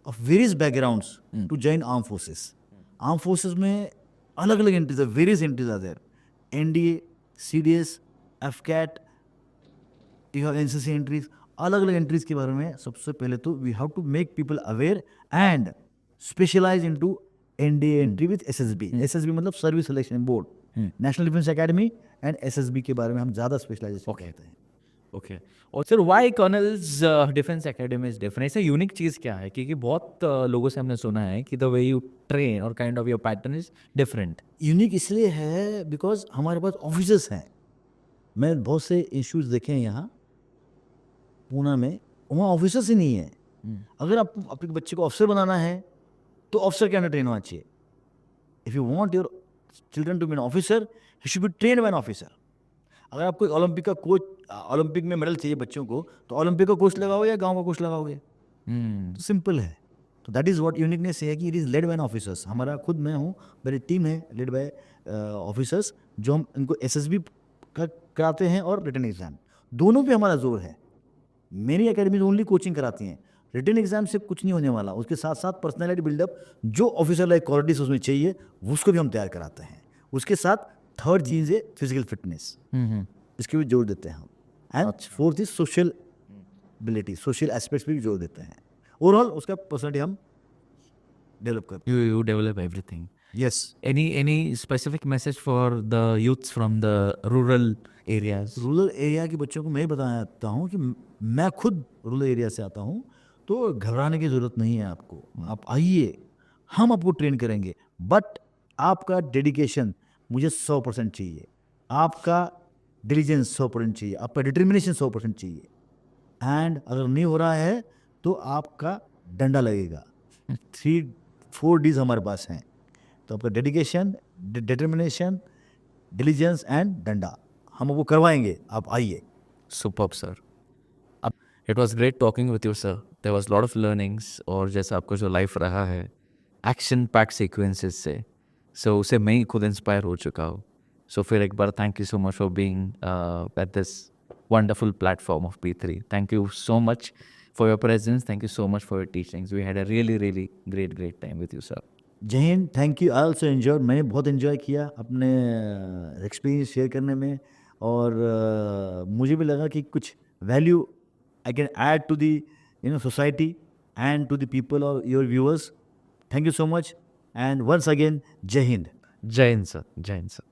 of various backgrounds to join armed forces. Armed forces में अलग अलग एंट्रीज है, various entries are there, NDA, CDS, AFCAT, you have NCC entries, अलग अलग एंट्रीज के बारे में सबसे पहले तो we have to make people aware and specialise into NDA entry with SSB. SSB मतलब service selection board, national defence academy and SSB के बारे में हम ज़्यादा स्पेशलाइजेशन कहते हैं। ओके, और sir why colonel's defence academy is different? इससे यूनिक चीज़ क्या है? क्योंकि बहुत लोगों से हमने सुना है कि द वे यू ट्रेन और kind of your pattern is different. Unique इसलिए है बिकॉज हमारे पास ऑफिसर्स हैं। मैं बहुत से इंस्टीट्यूट देखे हैं यहाँ पूना में, वहाँ ऑफिसर्स ही नहीं है। अगर आप अपने बच्चे को ऑफिसर बनाना है तो ऑफिसर के अंडर ट्रेन होना चाहिए। If you want your children to be an officer, he should be trained by an officer. अगर आपको ओलंपिक का कोच, ओलंपिक में मेडल चाहिए बच्चों को, तो ओलंपिक का कोच लगाओगे या गांव का कोच लगाओगे? तो सिंपल है। तो दैट इज़ व्हाट यूनिकनेस है कि it is led by an officers. हमारा खुद मैं हूँ, मेरी टीम है लेड बाय ऑफिसर्स, जो हम इनको एसएसबी का कराते हैं और रिटन एग्जाम, दोनों पे हमारा जोर है। मेरी एकेडमी ओनली कोचिंग कराती हैं, रिटन एग्जाम से कुछ नहीं होने वाला। उसके साथ साथ पर्सनैलिटी बिल्डअप, जो ऑफिसर लाइक क्वालिटीज उसमें चाहिए उसको भी हम तैयार कराते हैं। उसके साथ थर्ड चीज़ है फिजिकल फिटनेस, इसके भी जोर देते हैं हम। And fourth is social ability, social aspects पे भी जोर देते हैं। ओवरऑल उसका पर्सनैलिटी हम डेवलप करते You develop everything. हैं। Yes, Any specific message for the youths from the rural areas? Rural area के बच्चों को मैं ये बताना चाहता हूँ कि मैं खुद रूरल एरिया से आता हूँ, तो घबराने की ज़रूरत नहीं है आपको। आप आइए, हम आपको ट्रेन करेंगे, बट आपका डेडिकेशन मुझे 100% चाहिए, आपका डिलीजेंस 100% चाहिए, आपका डिटर्मिनेशन 100% चाहिए। एंड अगर नहीं हो रहा है तो आपका डंडा लगेगा। 3-4 डीज हमारे पास हैं, तो आपका डेडिकेशन, डिटर्मिनेशन, डिलीजेंस एंड डंडा, हम वो करवाएंगे। आप आइए। Superb, sir. It was great talking with you, sir. There was a lot of learnings, और जैसा आपका जो लाइफ रहा है एक्शन पैक सीक्वेंसेस से, सो उसे मैं ही खुद इंस्पायर हो चुका हूँ। सो फिर एक बार thank you so much for being at this wonderful platform of P3. Thank you so much for your presence. Thank you so much for your teachings. We had a really great time with you, sir. जय Hind, thank you. I also enjoy, मैंने बहुत एन्जॉय किया अपने एक्सपीरियंस शेयर करने में, और मुझे भी लगा कि कुछ value I can add to the society and to the people और your viewers. Thank you so much and once again जय हिंद। Jai Hind, sir. Jai Hind, sir.